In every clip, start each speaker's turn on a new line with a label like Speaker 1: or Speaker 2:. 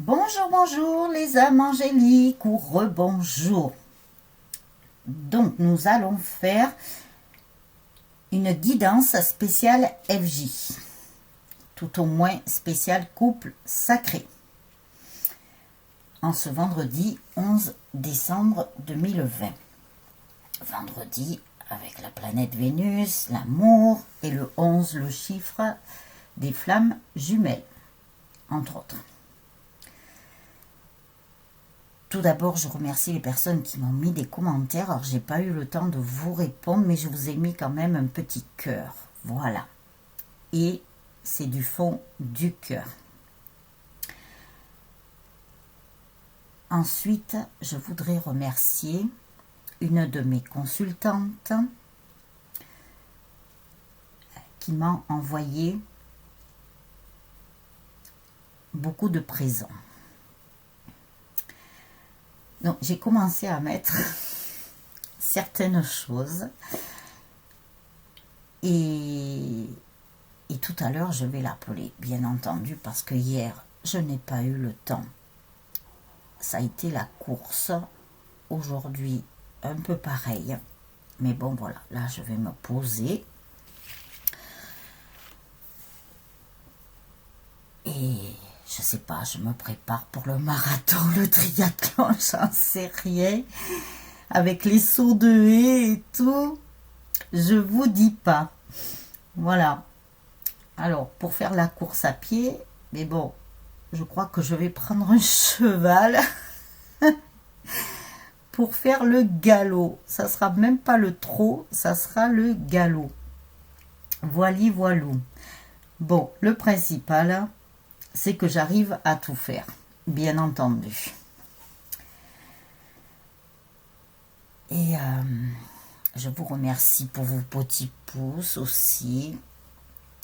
Speaker 1: Bonjour, bonjour les âmes angéliques ou rebonjour. Donc nous allons faire une guidance spéciale FJ, tout au moins spéciale couple sacré, en ce vendredi 11 décembre 2020. Vendredi avec la planète Vénus, l'amour et le 11, le chiffre des flammes jumelles, entre autres. Tout d'abord, je remercie les personnes qui m'ont mis des commentaires. Alors, j'ai pas eu le temps de vous répondre, mais je vous ai mis quand même un petit cœur. Voilà. Et c'est du fond du cœur. Ensuite, je voudrais remercier une de mes consultantes qui m'a envoyé beaucoup de présents. Donc, j'ai commencé à mettre certaines choses et tout à l'heure, je vais l'appeler, bien entendu, parce que hier, je n'ai pas eu le temps. Ça a été la course. Aujourd'hui, un peu pareil. Mais bon, voilà, là, je vais me poser. Et je sais pas, je me prépare pour le marathon, le triathlon, j'en sais rien. Avec les sauts de haie et tout, je vous dis pas. Voilà. Alors, pour faire la course à pied, mais bon, je crois que je vais prendre un cheval pour faire le galop. Ça sera même pas le trot, ça sera le galop. Voili voilou. Bon, le principal, c'est que j'arrive à tout faire, bien entendu. Et je vous remercie pour vos petits pouces aussi.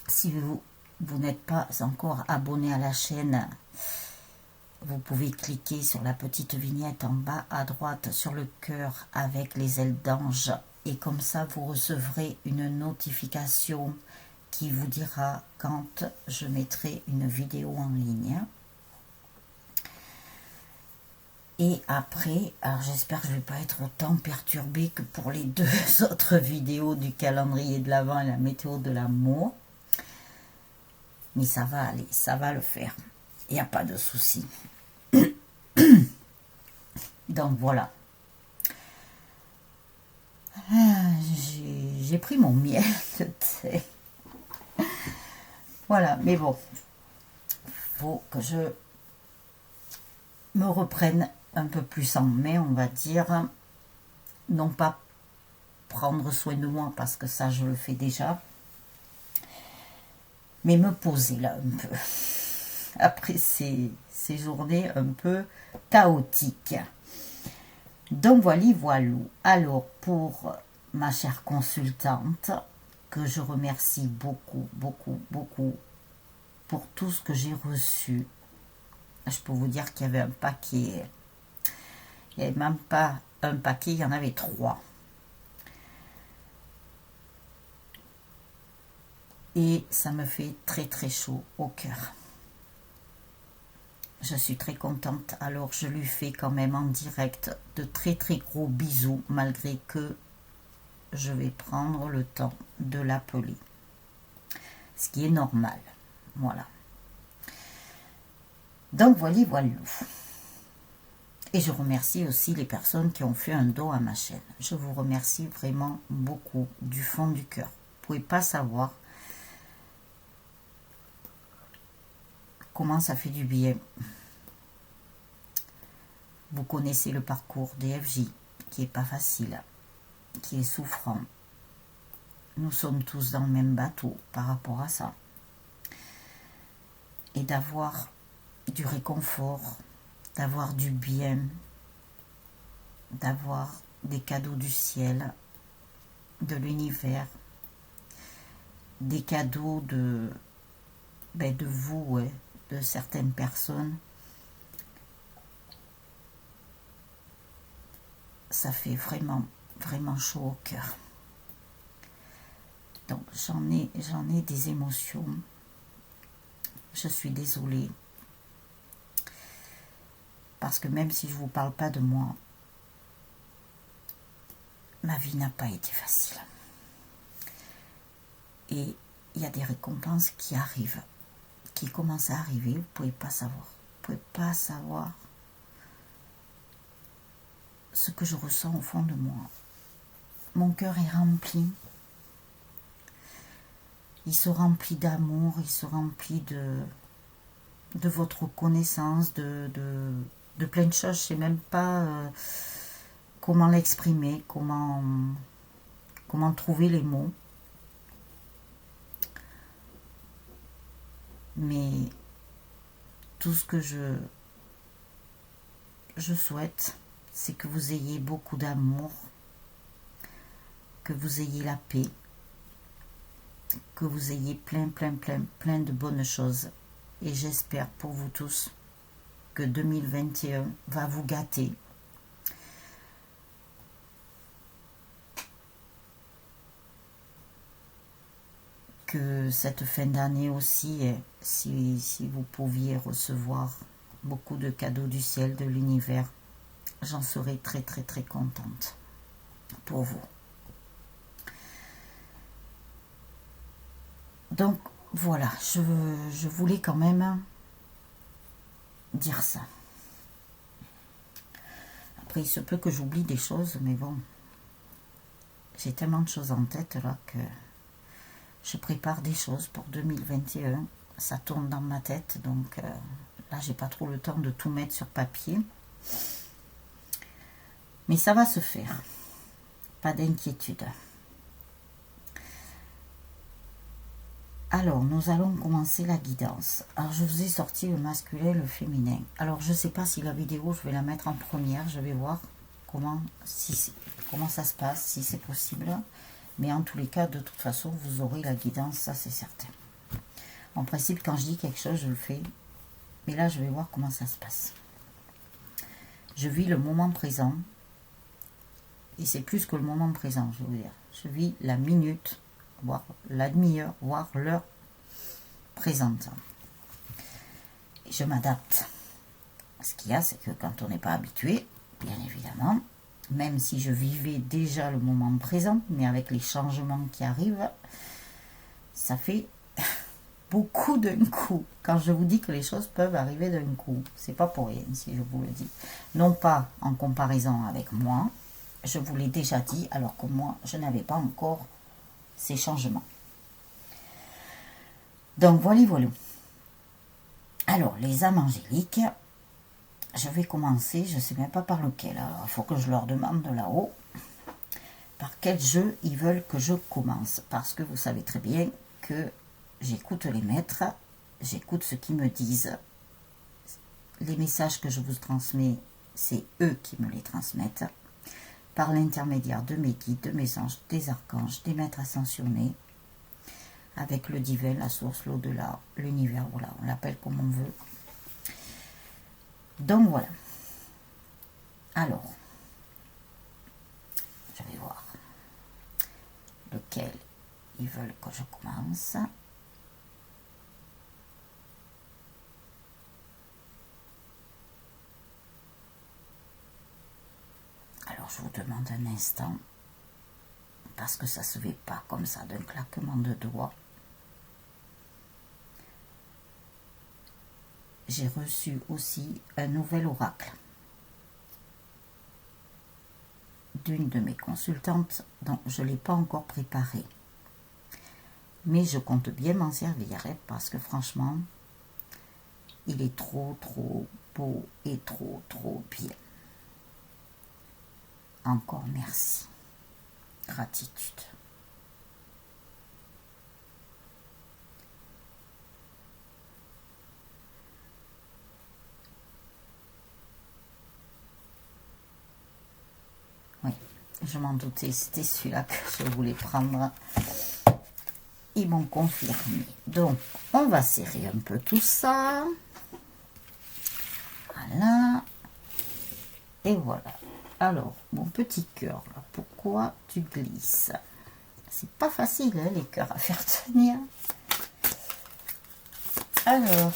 Speaker 1: Si vous n'êtes pas encore abonné à la chaîne, vous pouvez cliquer sur la petite vignette en bas à droite sur le cœur avec les ailes d'ange. Et comme ça, vous recevrez une notification qui vous dira quand je mettrai une vidéo en ligne. Et après, alors j'espère que je ne vais pas être autant perturbée que pour les deux autres vidéos du calendrier de l'Avent et la météo de l'amour. Mais ça va aller, ça va le faire. Il n'y a pas de souci. Donc voilà. J'ai pris mon miel de thé. Voilà, mais bon. Faut que je me reprenne un peu plus en main, on va dire. Non pas prendre soin de moi, parce que ça, je le fais déjà. Mais me poser là un peu. Après ces journées un peu chaotiques. Donc voilà. Alors pour ma chère consultante, que je remercie beaucoup, beaucoup, beaucoup pour tout ce que j'ai reçu. Je peux vous dire qu'il y avait un paquet. Il n'y avait même pas un paquet, il y en avait 3. Et ça me fait très très chaud au cœur. Je suis très contente, alors je lui fais quand même en direct de très très gros bisous, malgré que je vais prendre le temps de l'appeler. Ce qui est normal, voilà. Donc voilà. Et je remercie aussi les personnes qui ont fait un don à ma chaîne. Je vous remercie vraiment beaucoup, du fond du cœur. Vous ne pouvez pas savoir comment ça fait du bien. Vous connaissez le parcours des FJ, qui n'est pas facile, qui est souffrant. Nous sommes tous dans le même bateau par rapport à ça. Et d'avoir du réconfort, d'avoir du bien, d'avoir des cadeaux du ciel, de l'univers, des cadeaux de vous, ouais, de certaines personnes. Ça fait vraiment, vraiment chaud au cœur. Donc j'en ai des émotions. Je suis désolée. Parce que même si je ne vous parle pas de moi, ma vie n'a pas été facile. Et il y a des récompenses qui arrivent, qui commencent à arriver, vous ne pouvez pas savoir. Vous ne pouvez pas savoir ce que je ressens au fond de moi. Mon cœur est rempli. Il se remplit d'amour, il se remplit de votre connaissance, de plein de choses. Je ne sais même pas comment l'exprimer, comment trouver les mots. Mais tout ce que je souhaite, c'est que vous ayez beaucoup d'amour, que vous ayez la paix, que vous ayez plein de bonnes choses. Et j'espère pour vous tous que 2021 va vous gâter. Que cette fin d'année aussi, si vous pouviez recevoir beaucoup de cadeaux du ciel, de l'univers, j'en serais très contente pour vous. Donc voilà, je voulais quand même dire ça. Après, il se peut que j'oublie des choses, mais bon, j'ai tellement de choses en tête là que je prépare des choses pour 2021. Ça tourne dans ma tête, donc là, j'ai pas trop le temps de tout mettre sur papier. Mais ça va se faire. Pas d'inquiétude. Alors, nous allons commencer la guidance. Alors, je vous ai sorti le masculin et le féminin. Alors, je ne sais pas si la vidéo, je vais la mettre en première. Je vais voir comment ça se passe, si c'est possible. Mais en tous les cas, de toute façon, vous aurez la guidance, ça c'est certain. En principe, quand je dis quelque chose, je le fais. Mais là, je vais voir comment ça se passe. Je vis le moment présent. Et c'est plus que le moment présent, je veux dire. Je vis la minute, voire la demi-heure, voire l'heure présente. Et je m'adapte. Ce qu'il y a, c'est que quand on n'est pas habitué, bien évidemment, même si je vivais déjà le moment présent, mais avec les changements qui arrivent, ça fait beaucoup d'un coup. Quand je vous dis que les choses peuvent arriver d'un coup, c'est pas pour rien si je vous le dis. Non pas en comparaison avec moi, je vous l'ai déjà dit, alors que moi, je n'avais pas encore ces changements. Donc voilà. Alors, les âmes angéliques, je vais commencer, je ne sais même pas par lequel. Alors, il faut que je leur demande de là-haut par quel jeu ils veulent que je commence. Parce que vous savez très bien que j'écoute les maîtres, j'écoute ce qu'ils me disent. Les messages que je vous transmets, c'est eux qui me les transmettent. Par l'intermédiaire de mes guides, de mes anges, des archanges, des maîtres ascensionnés, avec le divin, la source, l'au-delà, l'univers, voilà, on l'appelle comme on veut. Donc voilà. Alors, je vais voir lequel ils veulent que je commence. Alors, je vous demande un instant, parce que ça ne se fait pas comme ça d'un claquement de doigts. J'ai reçu aussi un nouvel oracle d'une de mes consultantes, dont je ne l'ai pas encore préparé. Mais je compte bien m'en servir, parce que franchement, il est trop beau et trop bien. Encore merci. Gratitude. Oui, je m'en doutais, c'était celui-là que je voulais prendre. Ils m'ont confirmé. Donc, on va serrer un peu tout ça. Voilà. Et voilà. Alors, mon petit cœur, là, pourquoi tu glisses? C'est pas facile, hein, les cœurs à faire tenir. Alors,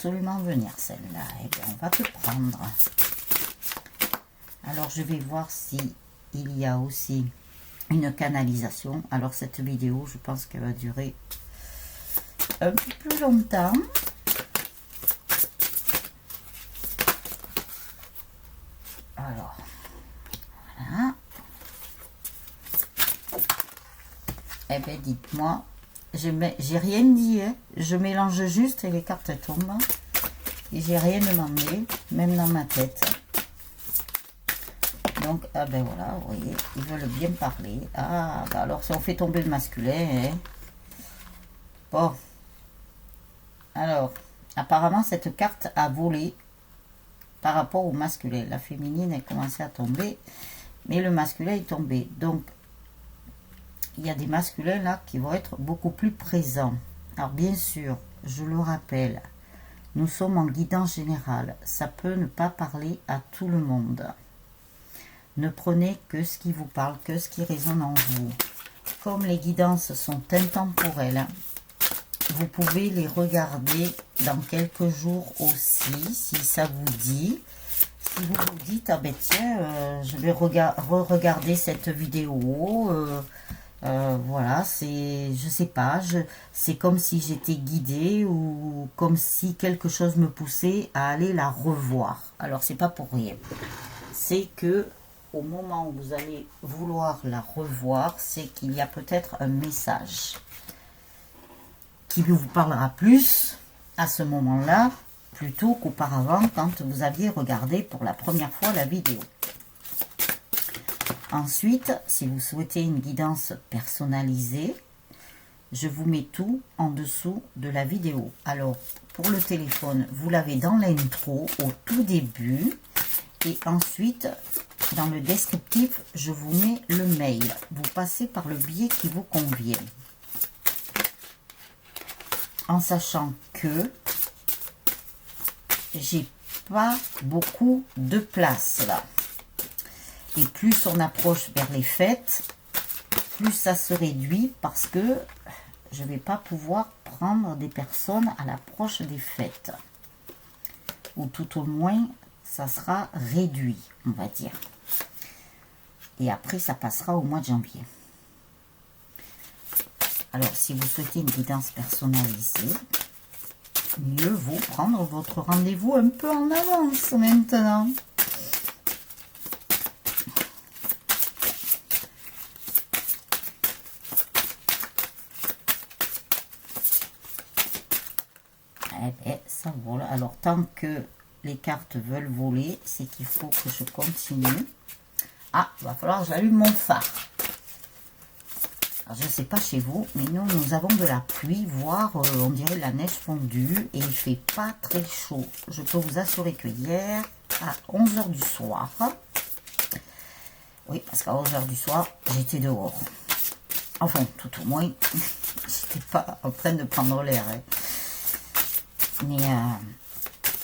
Speaker 1: absolument venir celle-là. Eh bien, on va te prendre. Alors, je vais voir si il y a aussi une canalisation. Alors, cette vidéo, je pense qu'elle va durer un peu plus longtemps. Alors, voilà. Eh bien, dites-moi, j'ai rien dit, hein. Je mélange juste et les cartes tombent. Et j'ai rien demandé, même dans ma tête. Donc, ah ben voilà, vous voyez, ils veulent bien parler. Ah, ben alors si on fait tomber le masculin, hein. Bon. Alors, apparemment, cette carte a volé par rapport au masculin. La féminine est commencé à tomber, mais le masculin est tombé. Donc, il y a des masculins là qui vont être beaucoup plus présents. Alors, bien sûr, je le rappelle, nous sommes en guidance générale. Ça peut ne pas parler à tout le monde. Ne prenez que ce qui vous parle, que ce qui résonne en vous. Comme les guidances sont intemporelles, vous pouvez les regarder dans quelques jours aussi, si ça vous dit. Si vous vous dites, ah ben tiens, je vais re-regarder cette vidéo, voilà, c'est, je sais pas, c'est comme si j'étais guidée ou comme si quelque chose me poussait à aller la revoir. Alors, c'est pas pour rien. C'est que au moment où vous allez vouloir la revoir, c'est qu'il y a peut-être un message qui vous parlera plus à ce moment-là, plutôt qu'auparavant quand vous aviez regardé pour la première fois la vidéo. Ensuite, si vous souhaitez une guidance personnalisée, je vous mets tout en dessous de la vidéo. Alors, pour le téléphone, vous l'avez dans l'intro au tout début. Et ensuite, dans le descriptif, je vous mets le mail. Vous passez par le biais qui vous convient. En sachant que j'ai pas beaucoup de place là. Et plus on approche vers les fêtes, plus ça se réduit parce que je ne vais pas pouvoir prendre des personnes à l'approche des fêtes. Ou tout au moins, ça sera réduit, on va dire. Et après, ça passera au mois de janvier. Alors, si vous souhaitez une guidance personnalisée, mieux vaut prendre votre rendez-vous un peu en avance maintenant. Eh bien, ça vole. Alors, tant que les cartes veulent voler, c'est qu'il faut que je continue. Ah, il va falloir que j'allume mon phare. Alors, je ne sais pas chez vous, mais nous avons de la pluie, voire on dirait de la neige fondue, et il ne fait pas très chaud. Je peux vous assurer que hier, à 11 h du soir, oui, parce qu'à 11 h du soir, j'étais dehors. Enfin, tout au moins, j'étais pas en train de prendre l'air. Hein. Mais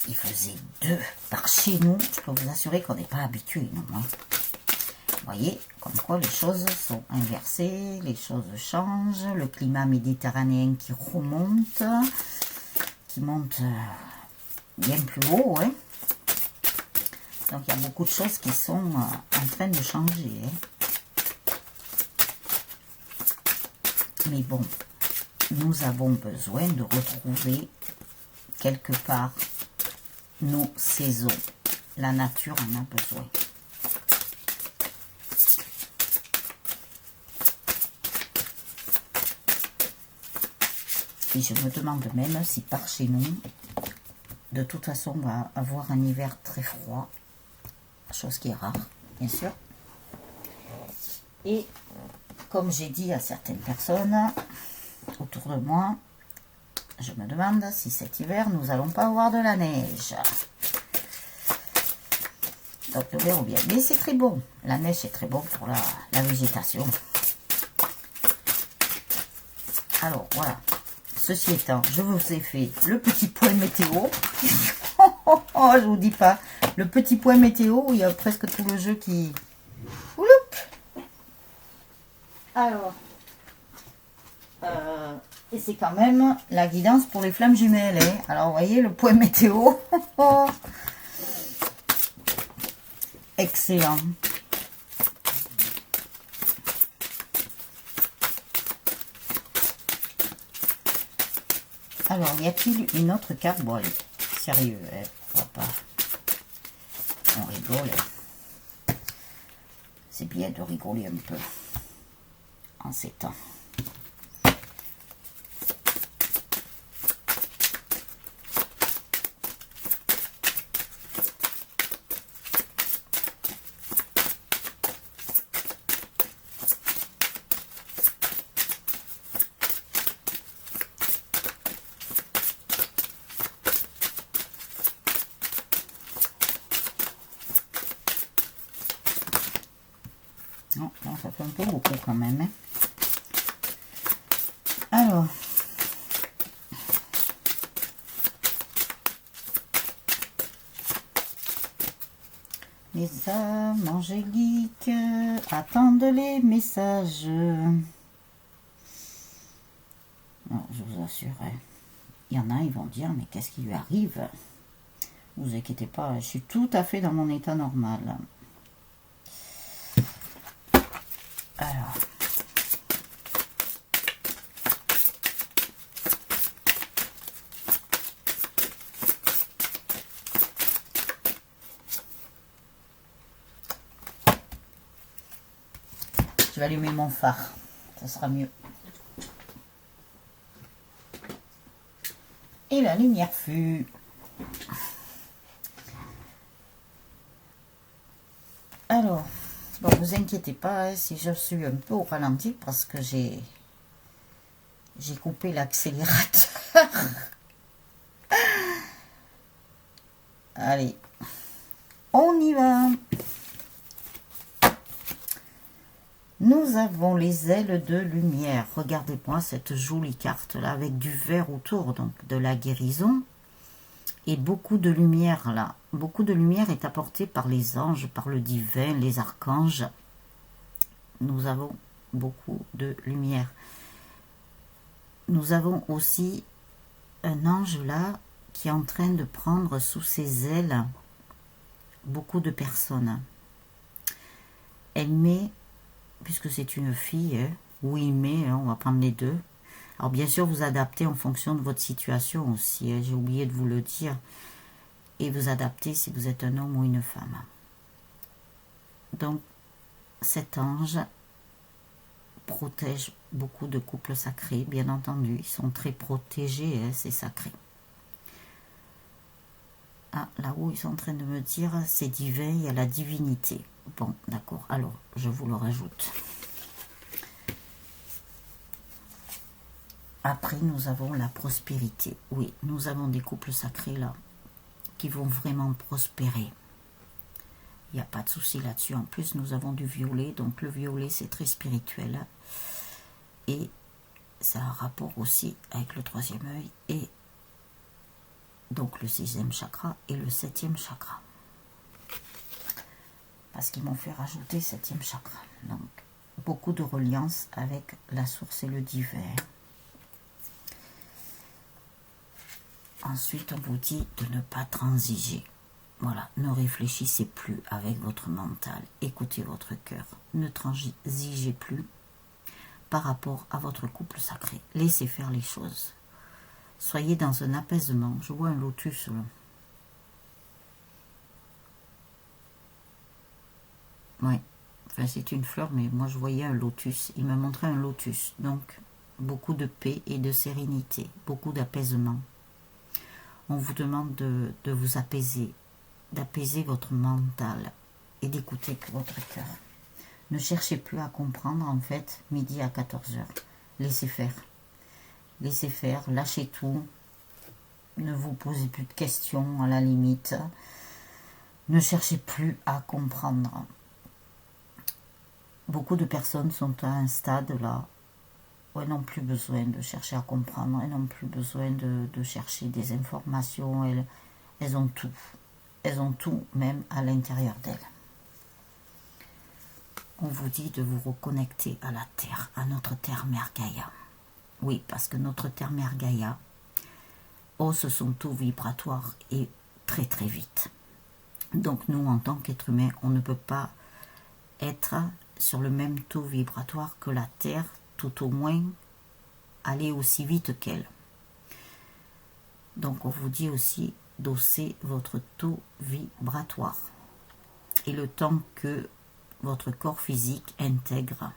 Speaker 1: il faisait 2 par chez nous. Je peux vous assurer qu'on n'est pas habitué, non. Hein. Vous voyez, comme quoi les choses sont inversées, les choses changent. Le climat méditerranéen qui remonte, qui monte bien plus haut. Hein. Donc il y a beaucoup de choses qui sont en train de changer. Hein. Mais bon, nous avons besoin de retrouver quelque part nos saisons. La nature en a besoin. Et je me demande même si par chez nous, de toute façon, on va avoir un hiver très froid, chose qui est rare, bien sûr. Et comme j'ai dit à certaines personnes autour de moi, je me demande si cet hiver, nous n'allons pas avoir de la neige. Donc, nous verrons bien. Mais c'est très bon. La neige, c'est très bon pour la végétation. Alors, voilà. Ceci étant, je vous ai fait le petit point météo. Oh, je vous dis pas. Le petit point météo, où il y a presque tout le jeu qui... Ouloup. Alors, Et c'est quand même la guidance pour les flammes jumelles. Hein. Alors, vous voyez, le point météo. Excellent. Alors, y a-t-il une autre carte? Bon, allez, sérieux, hein, on va pas... On rigole. C'est bien de rigoler un peu en ces temps. Non, non, ça fait un peu beaucoup quand même. Hein. Alors, les âmes angéliques attendent les messages. Non, je vous assure, hein. Il y en a, ils vont dire, mais qu'est-ce qui lui arrive? Vous inquiétez pas, je suis tout à fait dans mon état normal. Alors, je vais allumer mon phare, ça sera mieux. Et la lumière fut. Alors, bon, vous inquiétez pas hein, si je suis un peu au ralenti parce que j'ai coupé l'accélérateur. Allez, on y va. Nous avons les ailes de lumière. Regardez-moi cette jolie carte là avec du vert autour, donc de la guérison. Et beaucoup de lumière là. Beaucoup de lumière est apportée par les anges, par le divin, les archanges. Nous avons beaucoup de lumière. Nous avons aussi un ange là qui est en train de prendre sous ses ailes beaucoup de personnes. Elle met, puisque c'est une fille, hein, ou il met, hein, on va prendre les deux. Alors bien sûr, vous adaptez en fonction de votre situation aussi, hein, j'ai oublié de vous le dire. Et vous adaptez si vous êtes un homme ou une femme. Donc, cet ange protège beaucoup de couples sacrés, bien entendu. Ils sont très protégés, hein, c'est sacré. Ah, là-haut, ils sont en train de me dire, c'est divin, il y a la divinité. Bon, d'accord, alors, je vous le rajoute. Après, nous avons la prospérité. Oui, nous avons des couples sacrés, là, qui vont vraiment prospérer. Il n'y a pas de souci là-dessus. En plus, nous avons du violet. Donc, le violet, c'est très spirituel. Et ça a un rapport aussi avec le troisième œil et donc le sixième chakra et le septième chakra. Parce qu'ils m'ont fait rajouter septième chakra. Donc, beaucoup de reliance avec la source et le divin. Ensuite, on vous dit de ne pas transiger. Voilà, ne réfléchissez plus avec votre mental. Écoutez votre cœur. Ne transigez plus par rapport à votre couple sacré. Laissez faire les choses. Soyez dans un apaisement. Je vois un lotus là. Oui, enfin c'est une fleur, mais moi je voyais un lotus. Il me montrait un lotus. Donc, beaucoup de paix et de sérénité. Beaucoup d'apaisement. On vous demande de vous apaiser, d'apaiser votre mental et d'écouter votre cœur. Ne cherchez plus à comprendre, en fait, midi à 14 h. Laissez faire. Laissez faire, lâchez tout. Ne vous posez plus de questions, à la limite. Ne cherchez plus à comprendre. Beaucoup de personnes sont à un stade là où elles n'ont plus besoin de chercher à comprendre. Elles n'ont plus besoin de chercher des informations. Elles ont tout. Elles ont tout, même à l'intérieur d'elles. On vous dit de vous reconnecter à la terre, à notre terre mère Gaïa. Oui, parce que notre terre-mère Gaïa hausse son taux vibratoire et très très vite. Donc nous, en tant qu'être humain, on ne peut pas être sur le même taux vibratoire que la Terre, tout au moins aller aussi vite qu'elle. Donc on vous dit aussi d'hausser votre taux vibratoire. Et le temps que votre corps physique intègre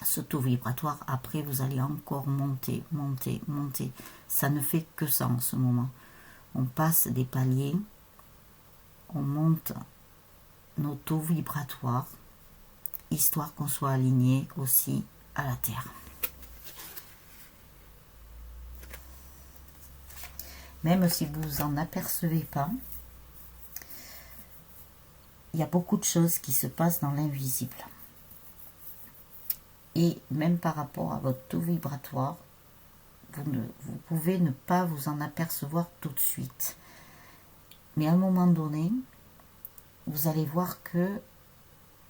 Speaker 1: ce taux vibratoire, après vous allez encore monter, monter, monter. Ça ne fait que ça en ce moment. On passe des paliers, on monte nos taux vibratoires, histoire qu'on soit aligné aussi à la Terre. Même si vous vous en apercevez pas, il y a beaucoup de choses qui se passent dans l'invisible. Et même par rapport à votre taux vibratoire, vous pouvez ne pas vous en apercevoir tout de suite. Mais à un moment donné, vous allez voir que,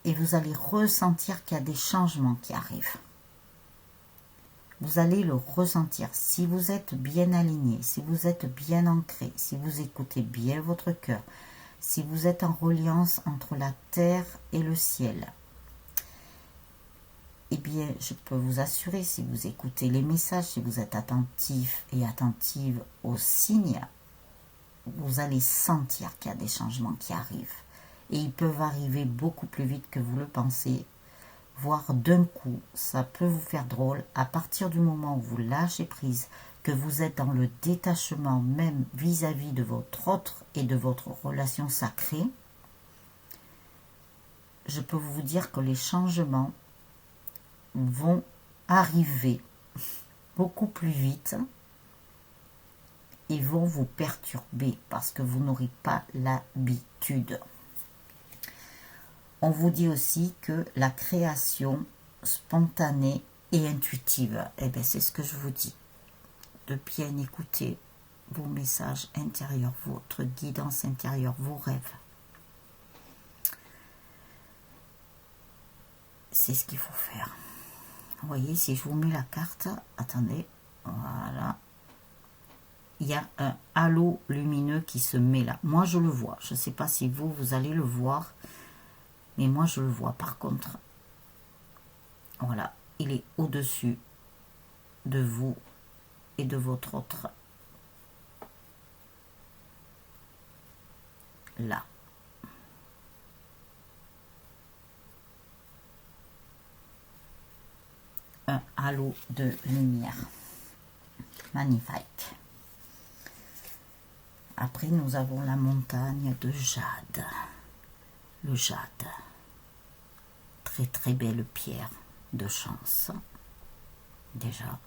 Speaker 1: et vous allez ressentir qu'il y a des changements qui arrivent. Vous allez le ressentir. Si vous êtes bien aligné, si vous êtes bien ancré, si vous écoutez bien votre cœur, si vous êtes en reliance entre la terre et le ciel, eh bien, je peux vous assurer, si vous écoutez les messages, si vous êtes attentif et attentive aux signes, vous allez sentir qu'il y a des changements qui arrivent. Et ils peuvent arriver beaucoup plus vite que vous le pensez, voire d'un coup. Ça peut vous faire drôle à partir du moment où vous lâchez prise, que vous êtes dans le détachement même vis-à-vis de votre autre et de votre relation sacrée. Je peux vous dire que les changements vont arriver beaucoup plus vite et vont vous perturber parce que vous n'aurez pas l'habitude. On vous dit aussi que la création spontanée et intuitive, eh bien c'est ce que je vous dis, de bien écouter vos messages intérieurs, votre guidance intérieure, vos rêves. C'est ce qu'il faut faire. Vous voyez, si je vous mets la carte, attendez, voilà. Il y a un halo lumineux qui se met là. Moi, je le vois. Je ne sais pas si vous allez le voir. Mais moi, je le vois. Par contre, voilà. Il est au-dessus de vous et de votre autre. Là. Un halo de lumière. Magnifique. Après, nous avons la montagne de jade. Le jade. Très très belle pierre de chance. Déjà.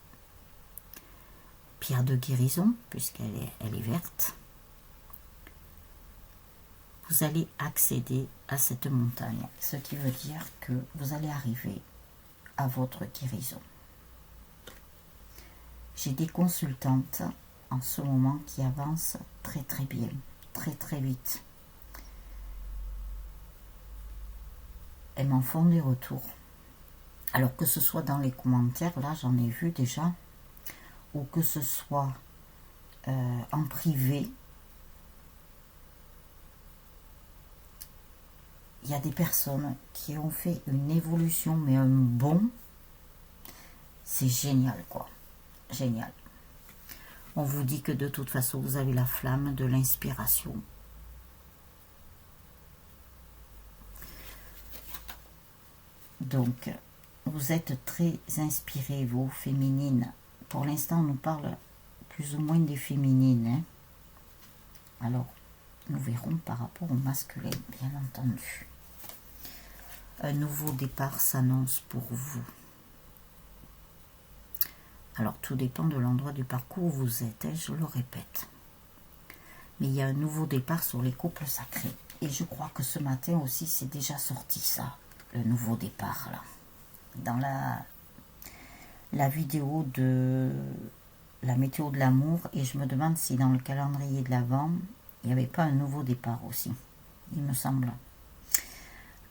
Speaker 1: Pierre de guérison, puisqu'elle elle est verte. Vous allez accéder à cette montagne. Ce qui veut dire que vous allez arriver à votre guérison. J'ai des consultantes en ce moment qui avancent très très bien, très très vite. Elles m'en font des retours. Alors que ce soit dans les commentaires, là j'en ai vu déjà, ou que ce soit en privé, il y a des personnes qui ont fait une évolution, mais un bond, c'est génial quoi, génial. On vous dit que de toute façon, vous avez la flamme de l'inspiration. Donc, vous êtes très inspirés, vous, féminines. Pour l'instant, on nous parle plus ou moins des féminines. Hein. Alors, nous verrons par rapport au masculin, bien entendu. Un nouveau départ s'annonce pour vous. Alors, tout dépend de l'endroit du parcours où vous êtes, hein, je le répète. Mais il y a un nouveau départ sur les couples sacrés. Et je crois que ce matin aussi, c'est déjà sorti ça, le nouveau départ, là. Dans la vidéo de la météo de l'amour. Et je me demande si dans le calendrier de l'Avent, il n'y avait pas un nouveau départ aussi, il me semble.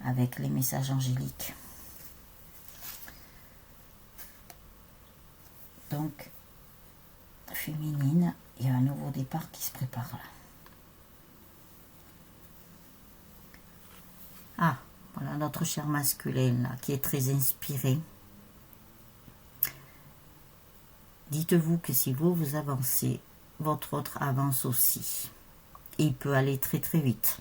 Speaker 1: Avec les messages angéliques. Donc, féminine, il y a un nouveau départ qui se prépare là. Ah, voilà notre cher masculin là, qui est très inspiré. Dites-vous que si vous vous avancez, votre autre avance aussi. Et il peut aller très très vite.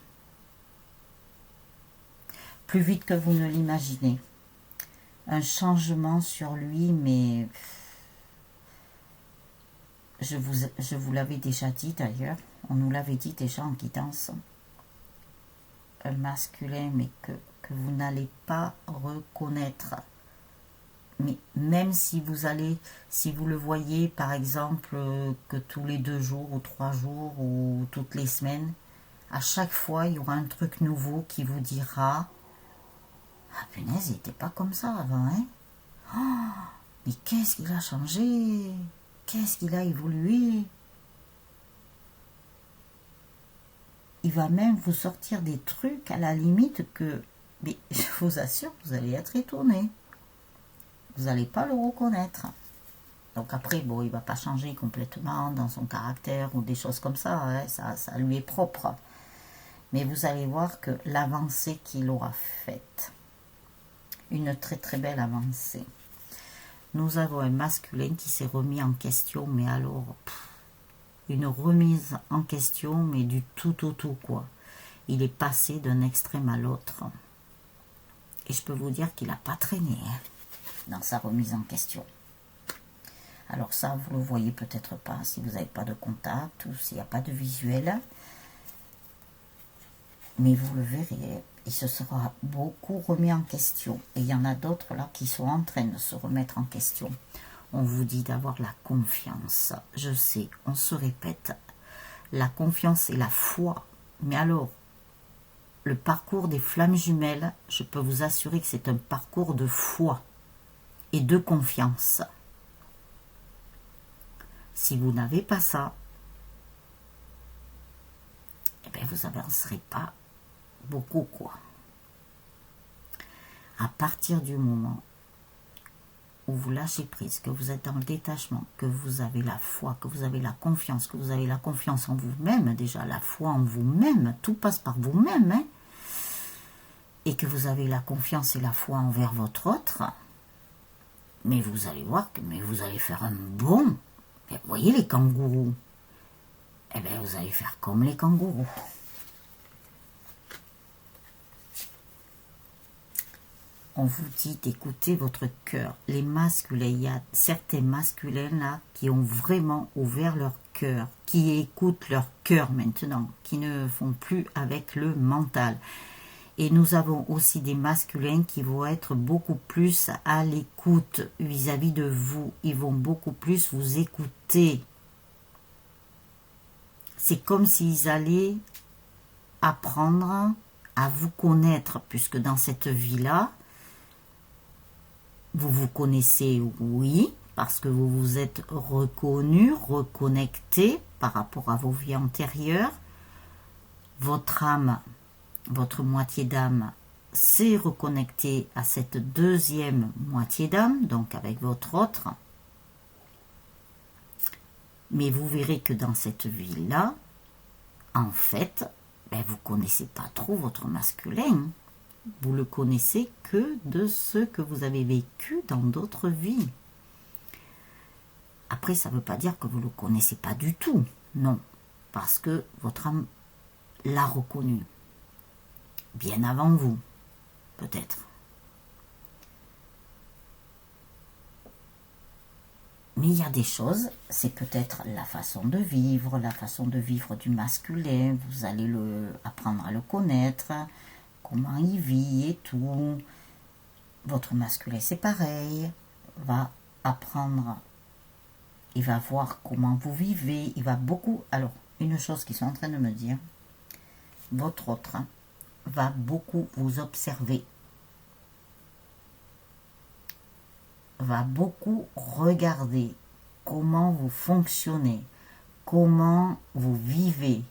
Speaker 1: Plus vite que vous ne l'imaginez. Un changement sur lui, mais je vous l'avais déjà dit d'ailleurs. On nous l'avait dit déjà en guidance. Un masculin, mais que vous n'allez pas reconnaître. Mais même si vous le voyez par exemple que tous les 2 jours ou 3 jours ou toutes les semaines, à chaque fois il y aura un truc nouveau qui vous dira ah punaise, il n'était pas comme ça avant, hein. Oh, mais qu'est-ce qu'il a changé, qu'est-ce qu'il a évolué. Il va même vous sortir des trucs à la limite que, mais je vous assure, vous allez être étonné. Vous n'allez pas le reconnaître. Donc après, bon, il ne va pas changer complètement dans son caractère ou des choses comme ça, hein, ça lui est propre. Mais vous allez voir que l'avancée qu'il aura faite, une très très belle avancée. Nous avons un masculin qui s'est remis en question, mais alors, une remise en question, mais du tout au tout, quoi. Il est passé d'un extrême à l'autre. Et je peux vous dire qu'il n'a pas traîné, hein, dans sa remise en question. Alors ça, vous le voyez peut-être pas si vous n'avez pas de contact ou s'il n'y a pas de visuel. Mais vous le verrez, il se sera beaucoup remis en question. Et il y en a d'autres là qui sont en train de se remettre en question. On vous dit d'avoir la confiance. Je sais, on se répète, la confiance et la foi. Mais alors, le parcours des flammes jumelles, je peux vous assurer que c'est un parcours de foi et de confiance. Si vous n'avez pas ça, eh bien vous n'avancerez pas beaucoup, quoi. À partir du moment où vous lâchez prise, que vous êtes dans le détachement, que vous avez la foi, que vous avez la confiance, que vous avez la confiance en vous-même, déjà la foi en vous-même, tout passe par vous-même, hein, et que vous avez la confiance et la foi envers votre autre, mais vous allez voir que vous allez faire un bond. Vous voyez les kangourous, eh bien vous allez faire comme les kangourous. On vous dit d'écouter votre cœur. Les masculins, il y a certains masculins là qui ont vraiment ouvert leur cœur, qui écoutent leur cœur maintenant, qui ne font plus avec le mental. Et nous avons aussi des masculins qui vont être beaucoup plus à l'écoute vis-à-vis de vous. Ils vont beaucoup plus vous écouter. C'est comme s'ils allaient apprendre à vous connaître, puisque dans cette vie-là, vous vous connaissez, oui, parce que vous vous êtes reconnu, reconnecté par rapport à vos vies antérieures. Votre âme, votre moitié d'âme, s'est reconnectée à cette deuxième moitié d'âme, donc avec votre autre. Mais vous verrez que dans cette vie-là, en fait, vous ne connaissez pas trop votre masculin. Vous le connaissez que de ce que vous avez vécu dans d'autres vies. Après, ça ne veut pas dire que vous ne le connaissez pas du tout. Non, parce que votre âme l'a reconnu. Bien avant vous, peut-être. Mais il y a des choses, c'est peut-être la façon de vivre du masculin. Vous allez apprendre à le connaître, comment il vit et tout. Votre masculin, c'est pareil, va apprendre, il va voir comment vous vivez, il va beaucoup... Alors, une chose qu'ils sont en train de me dire, votre autre va beaucoup vous observer, va beaucoup regarder comment vous fonctionnez, comment vous vivez,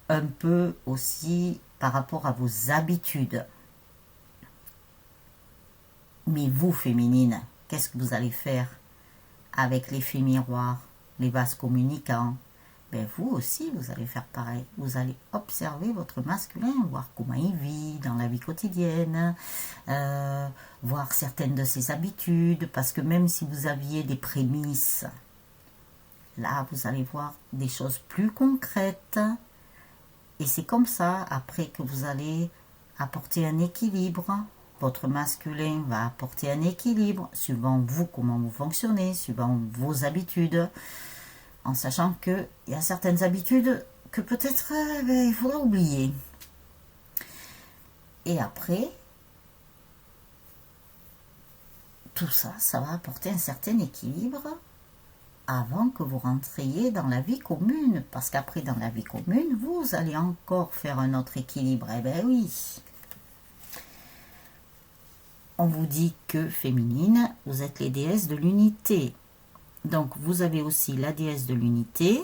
Speaker 1: un peu aussi par rapport à vos habitudes. Mais vous, féminine, qu'est-ce que vous allez faire? avec l'effet miroir, les vases communicants, ben vous aussi, vous allez faire pareil. Vous allez observer votre masculin, voir comment il vit dans la vie quotidienne, voir certaines de ses habitudes, parce que même si vous aviez des prémices, là, vous allez voir des choses plus concrètes. Et c'est comme ça, après, que vous allez apporter un équilibre. Votre masculin va apporter un équilibre, suivant vous, comment vous fonctionnez, suivant vos habitudes, en sachant qu'il y a certaines habitudes que peut-être il faudra oublier. Et après, tout ça, ça va apporter un certain équilibre avant que vous rentriez dans la vie commune. Parce qu'après, dans la vie commune, vous allez encore faire un autre équilibre. Eh bien oui. On vous dit que féminine, vous êtes les déesses de l'unité. Donc, vous avez aussi la déesse de l'unité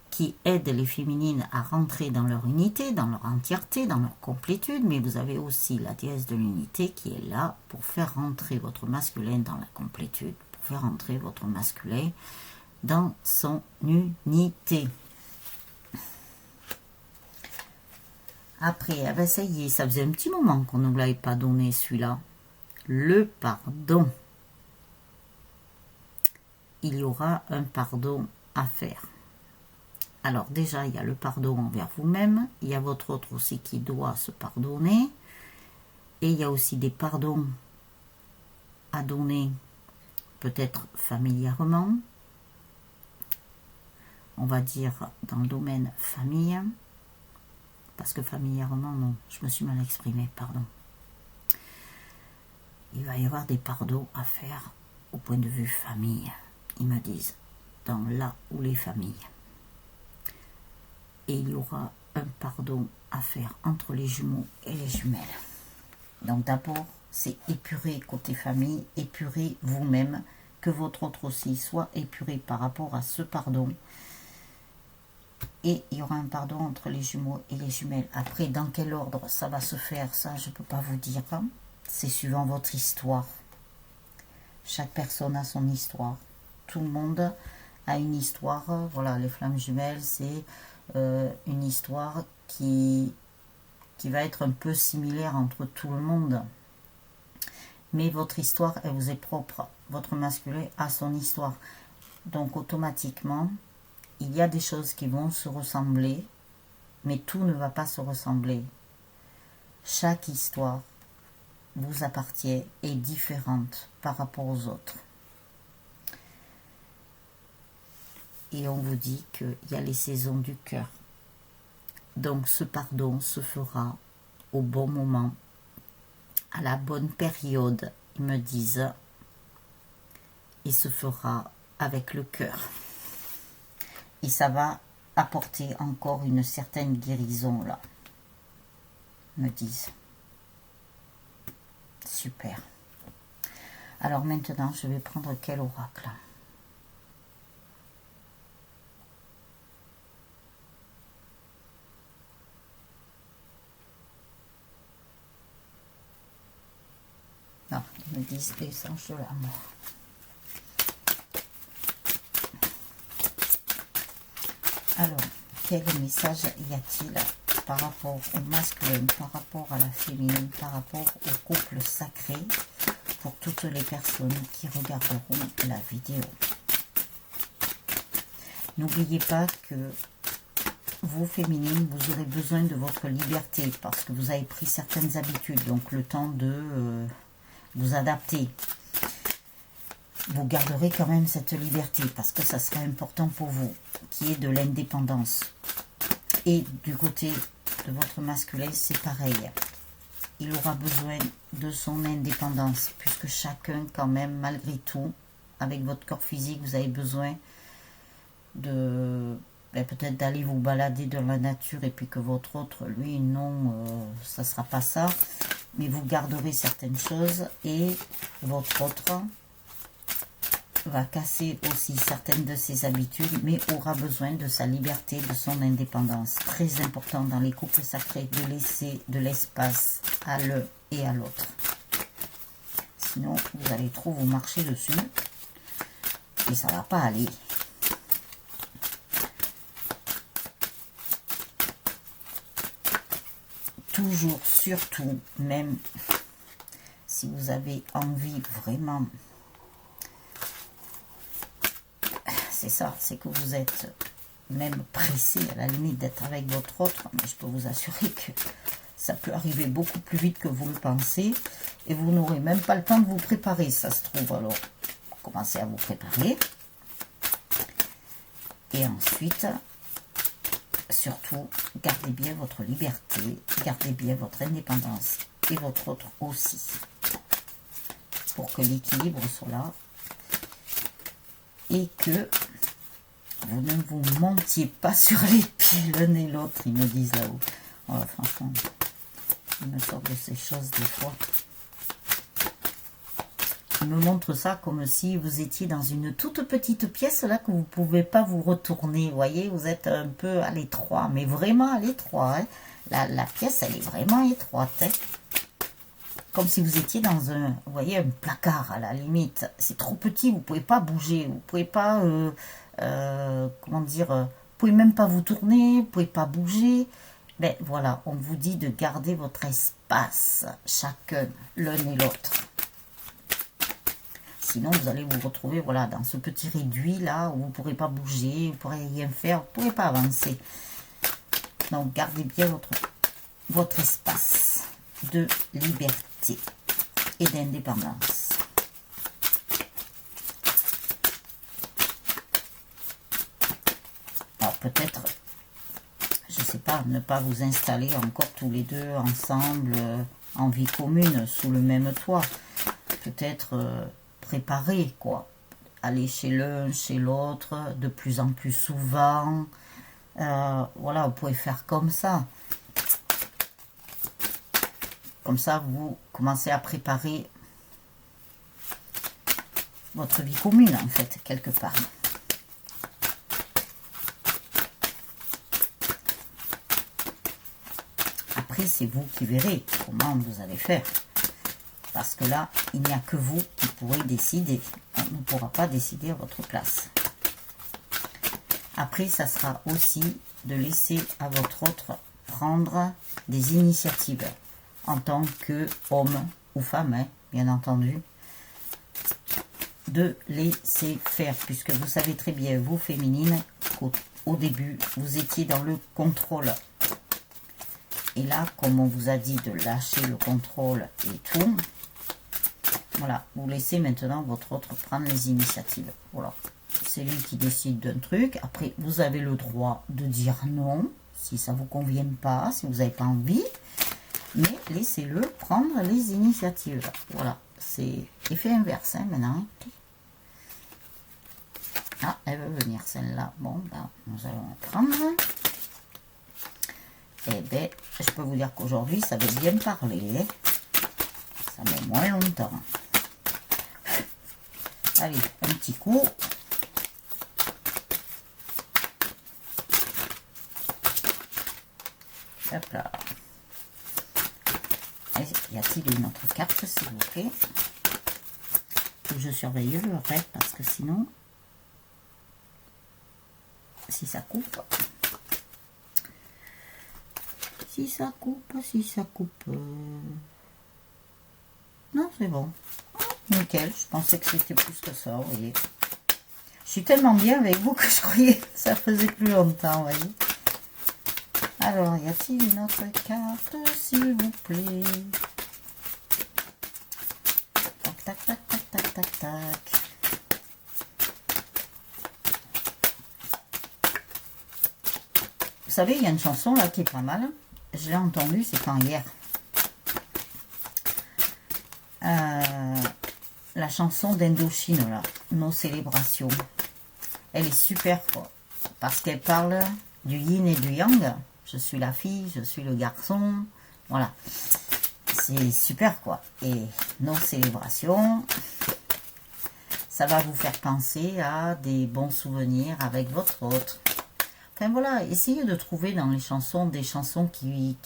Speaker 1: qui aide les féminines à rentrer dans leur unité, dans leur entièreté, dans leur complétude. Mais vous avez aussi la déesse de l'unité qui est là pour faire rentrer votre masculin dans la complétude, pour faire rentrer votre masculin dans son unité. Après, eh ben ça y est, ça faisait un petit moment qu'on ne vous l'avait pas donné celui-là. Le pardon. Il y aura un pardon à faire. Alors déjà, il y a le pardon envers vous-même, il y a votre autre aussi qui doit se pardonner, et il y a aussi des pardons à donner, peut-être familièrement, on va dire dans le domaine famille, parce que familièrement, non, je me suis mal exprimée, pardon. Il va y avoir des pardons à faire au point de vue famille. Ils me disent, dans là où les familles. Et il y aura un pardon à faire entre les jumeaux et les jumelles. Donc d'abord, c'est épurer côté famille, épurer vous-même, que votre autre aussi soit épuré par rapport à ce pardon. Et il y aura un pardon entre les jumeaux et les jumelles. Après, dans quel ordre ça va se faire, ça je ne peux pas vous dire. C'est suivant votre histoire. Chaque personne a son histoire. Tout le monde a une histoire. Voilà, les flammes jumelles, c'est une histoire qui va être un peu similaire entre tout le monde. Mais votre histoire, elle vous est propre. Votre masculin a son histoire. Donc automatiquement, il y a des choses qui vont se ressembler, mais tout ne va pas se ressembler. Chaque histoire vous appartient, est différente par rapport aux autres. Et on vous dit qu'il y a les saisons du cœur. Donc ce pardon se fera au bon moment, à la bonne période, ils me disent. Il se fera avec le cœur. Et ça va apporter encore une certaine guérison là, me disent. Super. Alors maintenant, je vais prendre quel oracle ? Non, ils me disent les anges de l'amour. Alors, quel message y a-t-il par rapport au masculin, par rapport à la féminine, par rapport au couple sacré, pour toutes les personnes qui regarderont la vidéo? N'oubliez pas que vous, féminines, vous aurez besoin de votre liberté, parce que vous avez pris certaines habitudes, donc le temps de vous adapter. Vous garderez quand même cette liberté, parce que ça sera important pour vous, qui est de l'indépendance. Et du côté de votre masculin, c'est pareil. Il aura besoin de son indépendance, puisque chacun, quand même, malgré tout, avec votre corps physique, vous avez besoin de peut-être d'aller vous balader dans la nature, et puis que votre autre, lui, non, ça ne sera pas ça. Mais vous garderez certaines choses, et votre autre va casser aussi certaines de ses habitudes, mais aura besoin de sa liberté, de son indépendance. Très important dans les couples sacrés de laisser de l'espace à l'un et à l'autre. Sinon, vous allez trop vous marcher dessus. et ça va pas aller. Toujours, surtout, même si vous avez envie vraiment, c'est ça, c'est que vous êtes même pressé à la limite d'être avec votre autre, mais je peux vous assurer que ça peut arriver beaucoup plus vite que vous le pensez et vous n'aurez même pas le temps de vous préparer, ça se trouve. Alors, commencez à vous préparer et ensuite, surtout, gardez bien votre liberté, gardez bien votre indépendance et votre autre aussi, pour que l'équilibre soit là et que vous ne vous montiez pas sur les pieds l'un et l'autre, ils me disent là-haut. Voilà, franchement, ils me sortent de ces choses des fois. Ils me montrent ça comme si vous étiez dans une toute petite pièce là que vous ne pouvez pas vous retourner. Vous voyez, vous êtes un peu à l'étroit, mais vraiment à l'étroit. Hein. La pièce, elle est vraiment étroite. Hein. Comme si vous étiez dans un, vous voyez, un placard à la limite. C'est trop petit, vous ne pouvez pas bouger, vous ne pouvez pas, comment dire, vous pouvez même pas vous tourner, vous ne pouvez pas bouger. Ben voilà, on vous dit de garder votre espace, chacun, l'un et l'autre. Sinon, vous allez vous retrouver voilà, dans ce petit réduit là où vous ne pourrez pas bouger, vous ne pourrez rien faire, vous ne pourrez pas avancer. Donc, gardez bien votre espace de liberté et d'indépendance. Alors, peut-être, je ne sais pas, ne pas vous installer encore tous les deux ensemble en vie commune sous le même toit. Peut-être... préparer quoi, aller chez l'un, chez l'autre, de plus en plus souvent, voilà, vous pouvez faire comme ça, vous commencez à préparer votre vie commune en fait, quelque part. Après, c'est vous qui verrez comment vous allez faire. Parce que là, il n'y a que vous qui pourrez décider. On ne pourra pas décider à votre place. Après, ça sera aussi de laisser à votre autre prendre des initiatives en tant qu'homme ou femme, hein, bien entendu. De laisser faire, puisque vous savez très bien, vous féminines, qu'au début, vous étiez dans le contrôle. Et là, comme on vous a dit de lâcher le contrôle et tout... Voilà, vous laissez maintenant votre autre prendre les initiatives. Voilà, c'est lui qui décide d'un truc. Après, vous avez le droit de dire non, si ça ne vous convient pas, si vous n'avez pas envie. Mais laissez-le prendre les initiatives. Voilà, c'est effet inverse hein, maintenant. Ah, elle veut venir celle-là. Bon, ben, nous allons prendre. Eh bien, je peux vous dire qu'aujourd'hui, ça veut bien parler. Ça met moins longtemps. Allez, un petit coup. Hop là. Y a-t-il une autre carte, s'il vous plaît? Faut que je surveille le reste, parce que sinon, si ça coupe, non, c'est bon. Nickel, je pensais que c'était plus que ça, vous voyez. Je suis tellement bien avec vous que je croyais que ça faisait plus longtemps, vous voyez. Alors, y a-t-il une autre carte, s'il vous plaît? Tac, tac, tac, tac, tac, tac, tac. Vous savez, il y a une chanson là qui est pas mal. Je l'ai entendue, c'est quand hier. La chanson d'Indochine, là, Nos célébrations. Elle est super, quoi. Parce qu'elle parle du yin et du yang. Je suis la fille, je suis le garçon. Voilà. C'est super, quoi. Et nos célébrations, ça va vous faire penser à des bons souvenirs avec votre autre. Enfin, voilà. Essayez de trouver dans les chansons des chansons qui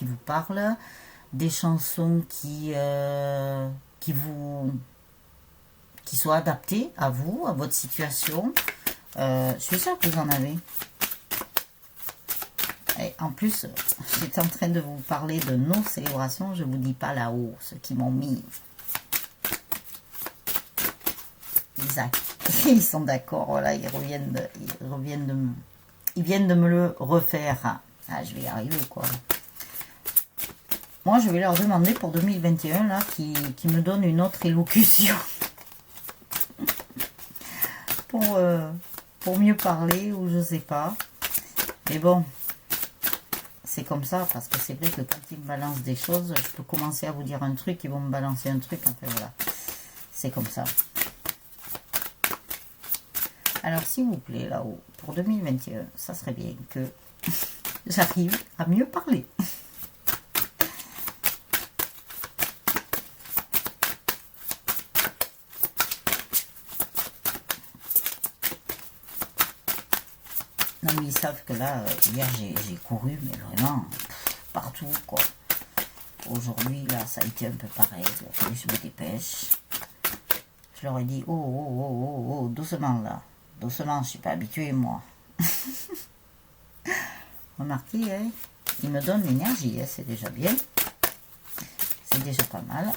Speaker 1: vous parlent, des chansons qui qui soit adapté à vous, à votre situation. Je suis sûre que vous en avez. Et en plus, j'étais en train de vous parler de nos célébrations. Je ne vous dis pas là-haut, ceux qui m'ont mis. Ils sont d'accord, voilà, ils viennent de me le refaire. Ah, je vais y arriver, quoi. Moi, je vais leur demander pour 2021, là, qui me donne une autre élocution. pour mieux parler, ou je sais pas. Mais bon, c'est comme ça, parce que c'est vrai que quand ils me balancent des choses, je peux commencer à vous dire un truc, ils vont me balancer un truc, enfin voilà. C'est comme ça. Alors, s'il vous plaît, là-haut, pour 2021, ça serait bien que j'arrive à mieux parler. Non, mais ils savent que là, hier, j'ai couru, mais vraiment, partout, quoi. Aujourd'hui, là, ça a été un peu pareil. Je me dépêche. Je leur ai dit, oh, doucement, là. Doucement, je suis pas habituée, moi. Remarquez, hein, ils me donnent l'énergie, hein, c'est déjà bien. C'est déjà pas mal.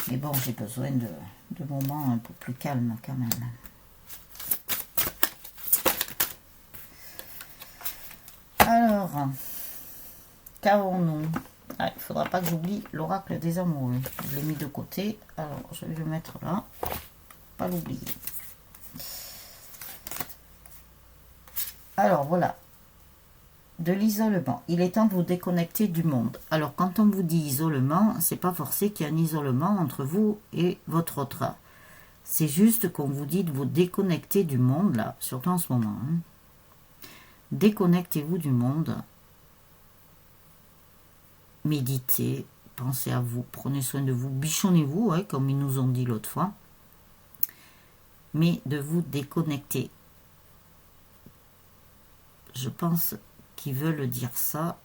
Speaker 1: Mais bon, j'ai besoin de moments un peu plus calmes, quand même. Alors, qu'avons-nous? Ah, il ne faudra pas que j'oublie l'oracle des amoureux. Je l'ai mis de côté. Alors, je vais le mettre là. Pas l'oublier. Alors, voilà. De l'isolement. Il est temps de vous déconnecter du monde. Alors, quand on vous dit isolement, c'est pas forcé qu'il y ait un isolement entre vous et votre autre. C'est juste qu'on vous dit de vous déconnecter du monde, là, surtout en ce moment. Hein. Déconnectez-vous du monde. Méditez, pensez à vous, prenez soin de vous, bichonnez-vous, hein, comme ils nous ont dit l'autre fois. Mais de vous déconnecter. Je pense qu'ils veulent dire ça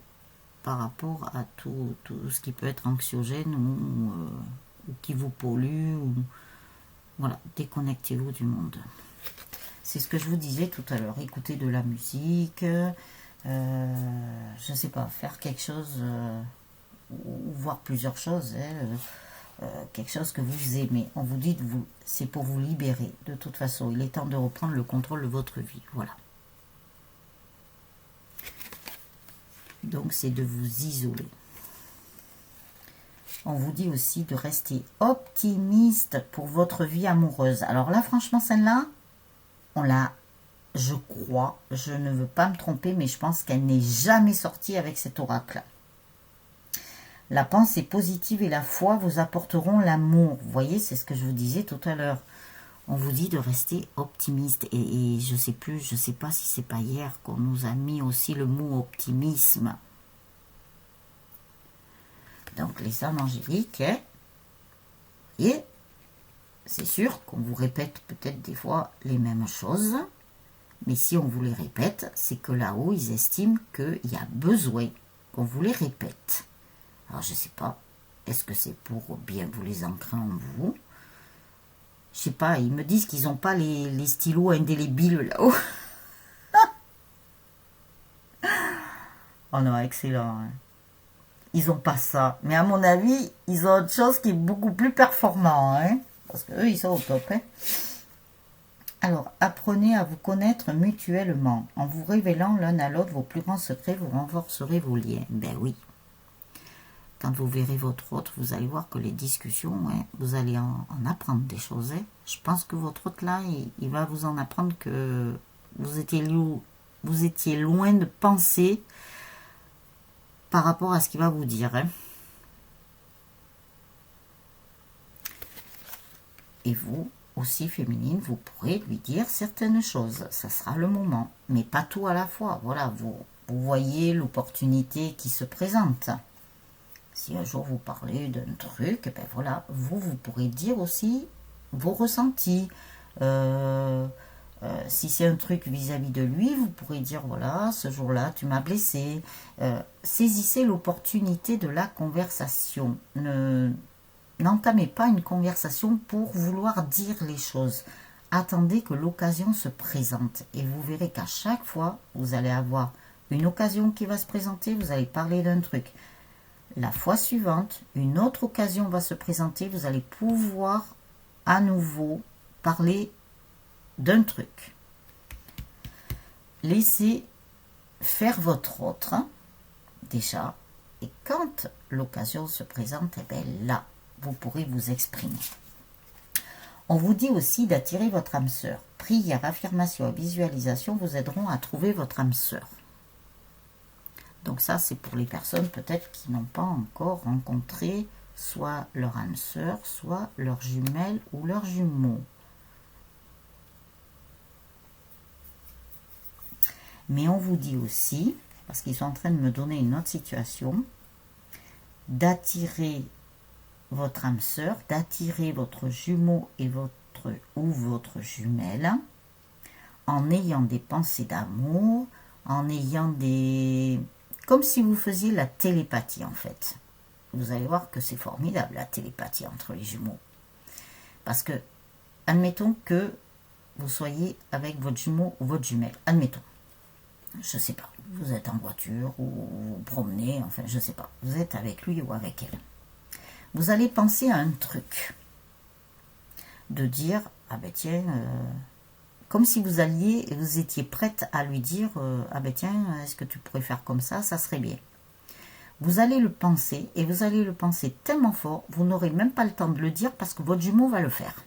Speaker 1: par rapport à tout ce qui peut être anxiogène ou qui vous pollue. Voilà, déconnectez-vous du monde. C'est ce que je vous disais tout à l'heure. Écoutez de la musique, je ne sais pas, faire quelque chose, ou voir plusieurs choses, hein, quelque chose que vous aimez. On vous dit, c'est pour vous libérer. De toute façon, il est temps de reprendre le contrôle de votre vie. Voilà. Donc, c'est de vous isoler. On vous dit aussi de rester optimiste pour votre vie amoureuse. Alors là, franchement, celle-là, on l'a, je crois, je ne veux pas me tromper, mais je pense qu'elle n'est jamais sortie avec cet oracle. La pensée positive et la foi vous apporteront l'amour. Vous voyez, c'est ce que je vous disais tout à l'heure. On vous dit de rester optimiste. Et je sais plus, je sais pas si c'est pas hier qu'on nous a mis aussi le mot optimisme. Donc les âmes angéliques, hein, vous voyez, c'est sûr qu'on vous répète peut-être des fois les mêmes choses, mais si on vous les répète, c'est que là-haut, ils estiment qu'il y a besoin qu'on vous les répète. Alors, je ne sais pas, est-ce que c'est pour bien vous les ancrer en vous? Je sais pas, ils me disent qu'ils n'ont pas les stylos indélébiles là-haut. Oh non, excellent. Hein. Ils n'ont pas ça. Mais à mon avis, ils ont autre chose qui est beaucoup plus performant. Hein. Parce qu'eux, ils sont au top. Hein. Alors, apprenez à vous connaître mutuellement. En vous révélant l'un à l'autre vos plus grands secrets, vous renforcerez vos liens. Ben oui. Quand vous verrez votre autre, vous allez voir que les discussions, hein, vous allez en apprendre des choses. Hein. Je pense que votre autre, là, il va vous en apprendre que vous étiez loin de penser par rapport à ce qu'il va vous dire. Hein. Et vous, aussi féminine, vous pourrez lui dire certaines choses. Ça sera le moment, mais pas tout à la fois. Voilà, vous voyez l'opportunité qui se présente. Si un jour vous parlez d'un truc, ben voilà, vous pourrez dire aussi vos ressentis. Si c'est un truc vis-à-vis de lui, vous pourrez dire, voilà, ce jour-là, tu m'as blessé. Saisissez l'opportunité de la conversation. n'entamez pas une conversation pour vouloir dire les choses. Attendez que l'occasion se présente et vous verrez qu'à chaque fois, vous allez avoir une occasion qui va se présenter, vous allez parler d'un truc. La fois suivante, une autre occasion va se présenter, vous allez pouvoir à nouveau parler d'un truc. Laissez faire votre autre, déjà, et quand l'occasion se présente, eh bien là, vous pourrez vous exprimer. On vous dit aussi d'attirer votre âme sœur. Prière, affirmation et visualisation vous aideront à trouver votre âme sœur. Donc ça, c'est pour les personnes peut-être qui n'ont pas encore rencontré soit leur âme sœur, soit leur jumelle ou leur jumeau. Mais on vous dit aussi, parce qu'ils sont en train de me donner une autre situation, d'attirer votre âme sœur, d'attirer votre jumeau et votre jumelle en ayant des pensées d'amour, en ayant des... comme si vous faisiez la télépathie en fait. Vous allez voir que c'est formidable la télépathie entre les jumeaux. Parce que, admettons que vous soyez avec votre jumeau ou votre jumelle, admettons. Je sais pas, vous êtes en voiture ou vous vous promenez, enfin je sais pas, vous êtes avec lui ou avec elle. Vous allez penser à un truc, de dire, ah ben tiens, comme si vous alliez et vous étiez prête à lui dire, ah ben tiens, est-ce que tu pourrais faire comme ça serait bien. Vous allez le penser et vous allez le penser tellement fort, vous n'aurez même pas le temps de le dire parce que votre jumeau va le faire.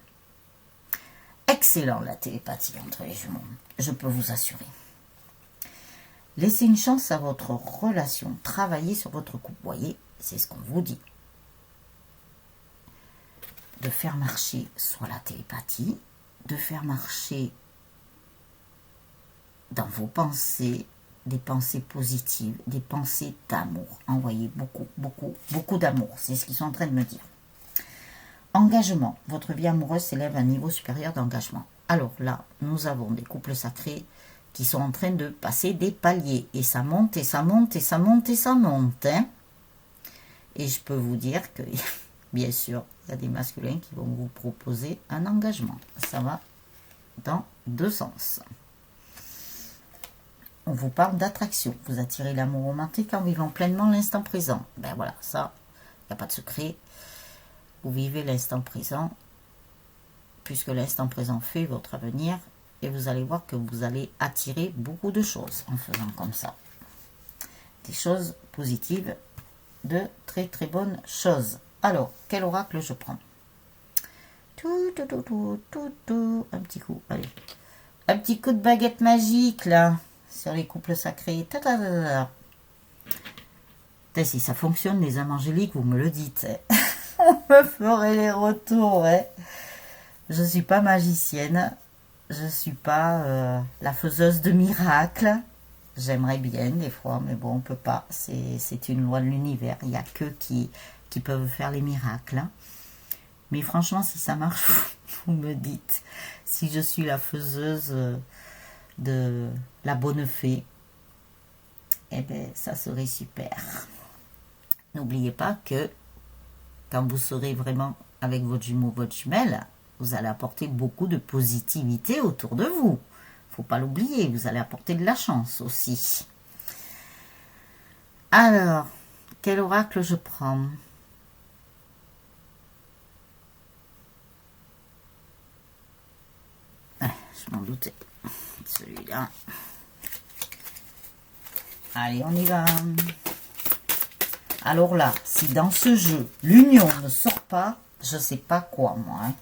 Speaker 1: Excellent la télépathie entre les jumeaux, je peux vous assurer. Laissez une chance à votre relation, travaillez sur votre couple, voyez, c'est ce qu'on vous dit. De faire marcher soit la télépathie, de faire marcher dans vos pensées, des pensées positives, des pensées d'amour. Envoyez beaucoup d'amour, c'est ce qu'ils sont en train de me dire. Engagement, votre vie amoureuse s'élève à un niveau supérieur d'engagement. Alors là, nous avons des couples sacrés qui sont en train de passer des paliers. Et ça monte, et ça monte, et ça monte, et ça monte. Hein. Et je peux vous dire que, bien sûr, il y a des masculins qui vont vous proposer un engagement. Ça va dans deux sens. On vous parle d'attraction. Vous attirez l'amour romantique en vivant pleinement l'instant présent. Ben voilà, ça, il n'y a pas de secret. Vous vivez l'instant présent, puisque l'instant présent fait votre avenir. Et vous allez voir que vous allez attirer beaucoup de choses en faisant comme ça. Des choses positives, de très très bonnes choses. Alors, quel oracle je prends? Un petit coup, allez. Un petit coup de baguette magique, là, sur les couples sacrés. Si ça fonctionne, les âmes angéliques, vous me le dites. On me ferait les retours. Je ne suis pas magicienne. Je ne suis pas la faiseuse de miracles. J'aimerais bien des fois, mais bon, on ne peut pas. C'est une loi de l'univers. Il n'y a que qui peuvent faire les miracles. Mais franchement, si ça marche, vous me dites. Si je suis la faiseuse de la bonne fée, eh bien, ça serait super. N'oubliez pas que quand vous serez vraiment avec votre jumeau, votre jumelle, vous allez apporter beaucoup de positivité autour de vous. Il ne faut pas l'oublier, vous allez apporter de la chance aussi. Alors, quel oracle je prends? Je m'en doutais. Celui-là. Allez, on y va. Alors là, si dans ce jeu, l'union ne sort pas, je ne sais pas quoi, moi. Hein.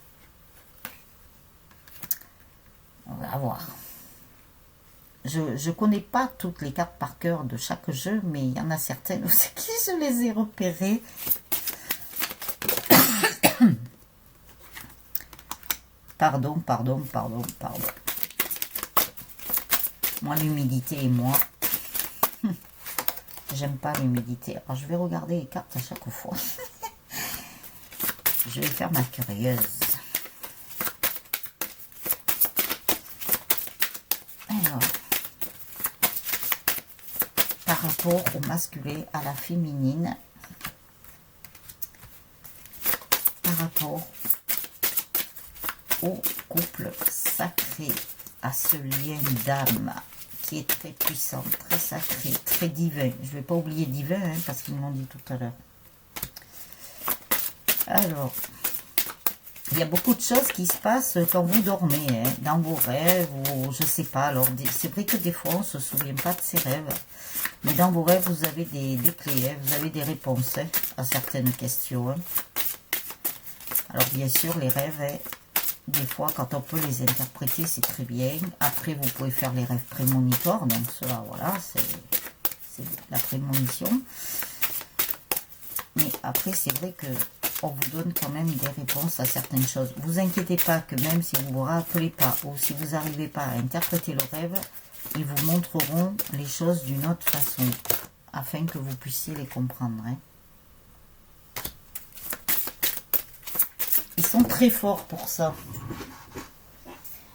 Speaker 1: On va voir. Je ne connais pas toutes les cartes par cœur de chaque jeu, mais il y en a certaines aussi qui je les ai repérées. Pardon. Moi, l'humidité et moi, j'aime pas l'humidité. Alors, je vais regarder les cartes à chaque fois. Je vais faire ma curieuse. Alors, par rapport au masculin, à la féminine, rapport au couple sacré, à ce lien d'âme qui est très puissant, très sacré, très divin. Je ne vais pas oublier divin, hein, parce qu'ils me l'ont dit tout à l'heure. Alors, il y a beaucoup de choses qui se passent quand vous dormez, hein, dans vos rêves, ou je sais pas. Alors, c'est vrai que des fois, on ne se souvient pas de ses rêves. Mais dans vos rêves, vous avez des clés, hein, vous avez des réponses, hein, à certaines questions. Hein. Alors, bien sûr, les rêves, hein, des fois, quand on peut les interpréter, c'est très bien. Après, vous pouvez faire les rêves prémonitoires. Donc, cela, voilà, c'est la prémonition. Mais après, c'est vrai que on vous donne quand même des réponses à certaines choses. Vous inquiétez pas que même si vous ne vous rappelez pas ou si vous n'arrivez pas à interpréter le rêve, ils vous montreront les choses d'une autre façon afin que vous puissiez les comprendre. Hein. Ils sont très forts pour ça.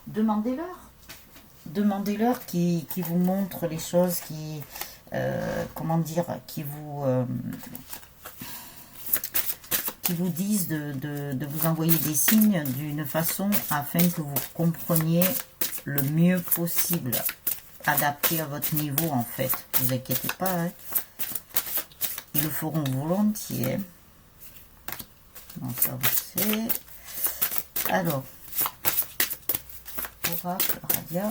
Speaker 1: Demandez-leur. Demandez-leur qui vous montrent les choses, qui, comment dire, qui vous disent de vous envoyer des signes d'une façon afin que vous compreniez le mieux possible, adapté à votre niveau en fait. Ne vous inquiétez pas, hein. Ils le feront volontiers. Donc ça vous savez. Alors, Oracle Radia,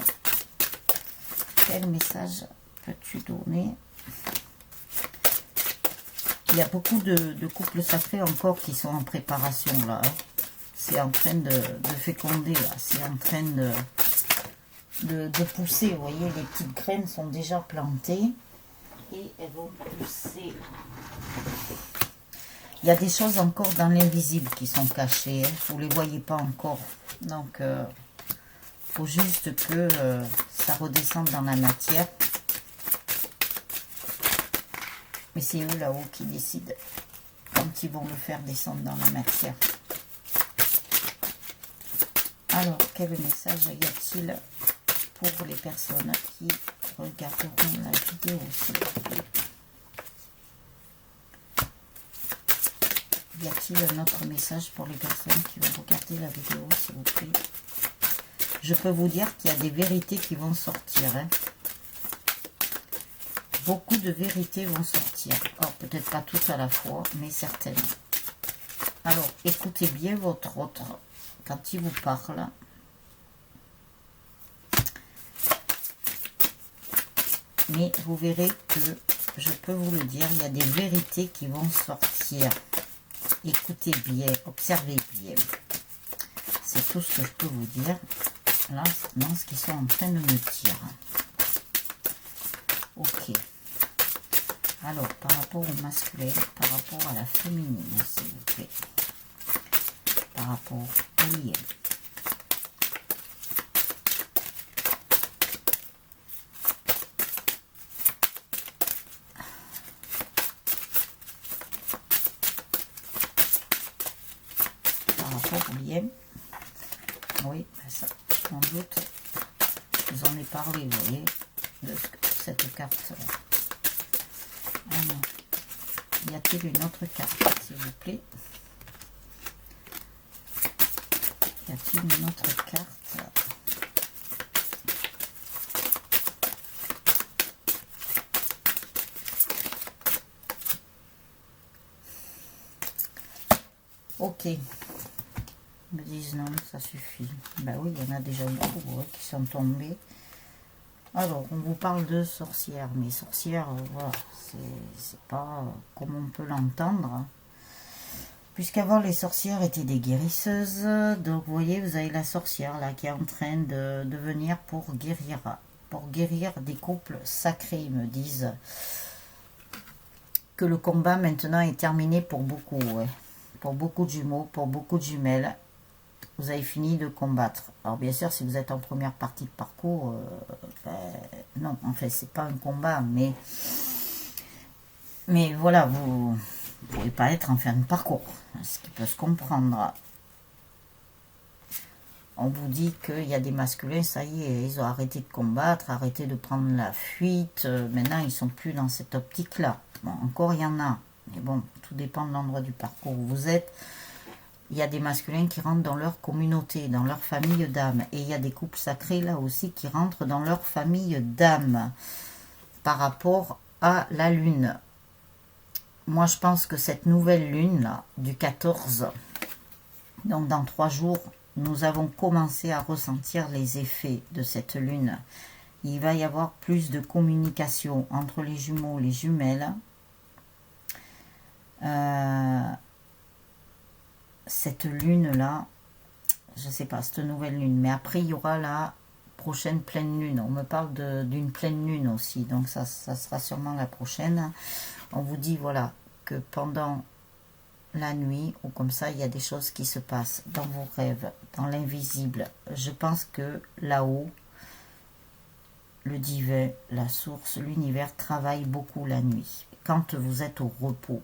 Speaker 1: quel message peux-tu donner? Il y a beaucoup de couples sacrés encore qui sont en préparation là. Hein. C'est en train de féconder là. C'est en train de pousser. Vous voyez, les petites graines sont déjà plantées. Et elles vont pousser. Il y a des choses encore dans l'invisible qui sont cachées. Hein. Vous ne les voyez pas encore. Donc, faut juste que ça redescende dans la matière. Mais c'est eux là-haut qui décident quand ils vont le faire descendre dans la matière. Alors, quel message y a-t-il pour les personnes qui regarderont la vidéo, s'il vous plaît? Y a-t-il un autre message pour les personnes qui vont regarder la vidéo, s'il vous plaît? Je peux vous dire qu'il y a des vérités qui vont sortir. Hein. Beaucoup de vérités vont sortir. Alors, peut-être pas toutes à la fois, mais certaines. Alors, écoutez bien votre autre quand il vous parle. Mais vous verrez que, je peux vous le dire, il y a des vérités qui vont sortir. Écoutez bien, observez bien. C'est tout ce que je peux vous dire. Là, dans ce qu'ils sont en train de me dire. Ok. Alors, par rapport au masculin, par rapport à la féminine, s'il vous plaît. Par rapport au lien. Par rapport au lien. Oui, ça, sans doute, je vous en ai parlé, vous voyez, de cette carte. Alors, y a-t-il une autre carte, s'il vous plaît? Y a-t-il une autre carte? Ok. Ils me disent non, ça suffit. Ben oui, il y en a déjà beaucoup hein, qui sont tombés. Alors, on vous parle de sorcières, mais sorcières, voilà, c'est pas comme on peut l'entendre. Puisqu'avant, les sorcières étaient des guérisseuses. Donc, vous voyez, vous avez la sorcière, là, qui est en train de venir pour guérir des couples sacrés, ils me disent. Que le combat, maintenant, est terminé pour beaucoup, ouais. Pour beaucoup de jumeaux, pour beaucoup de jumelles. Vous avez fini de combattre. Alors bien sûr, si vous êtes en première partie de parcours, non, en fait, c'est pas un combat, mais voilà, vous ne pouvez pas être en fin de parcours, ce qui peut se comprendre. On vous dit qu'il y a des masculins, ça y est, ils ont arrêté de combattre, arrêté de prendre la fuite, maintenant ils sont plus dans cette optique-là. Bon, encore il y en a, mais bon, tout dépend de l'endroit du parcours où vous êtes. il y a des masculins qui rentrent dans leur communauté, dans leur famille d'âme. Et il y a des couples sacrés là aussi qui rentrent dans leur famille d'âme par rapport à la lune. Moi, je pense que cette nouvelle lune là, du 14, donc dans 3 jours, nous avons commencé à ressentir les effets de cette lune. Il va y avoir plus de communication entre les jumeaux, les jumelles. Cette lune-là, je ne sais pas, cette nouvelle lune, mais après il y aura la prochaine pleine lune. On me parle d'une pleine lune aussi, donc ça sera sûrement la prochaine. On vous dit, voilà, que pendant la nuit, ou comme ça, il y a des choses qui se passent dans vos rêves, dans l'invisible. Je pense que là-haut, le divin, la source, l'univers travaille beaucoup la nuit. Quand vous êtes au repos,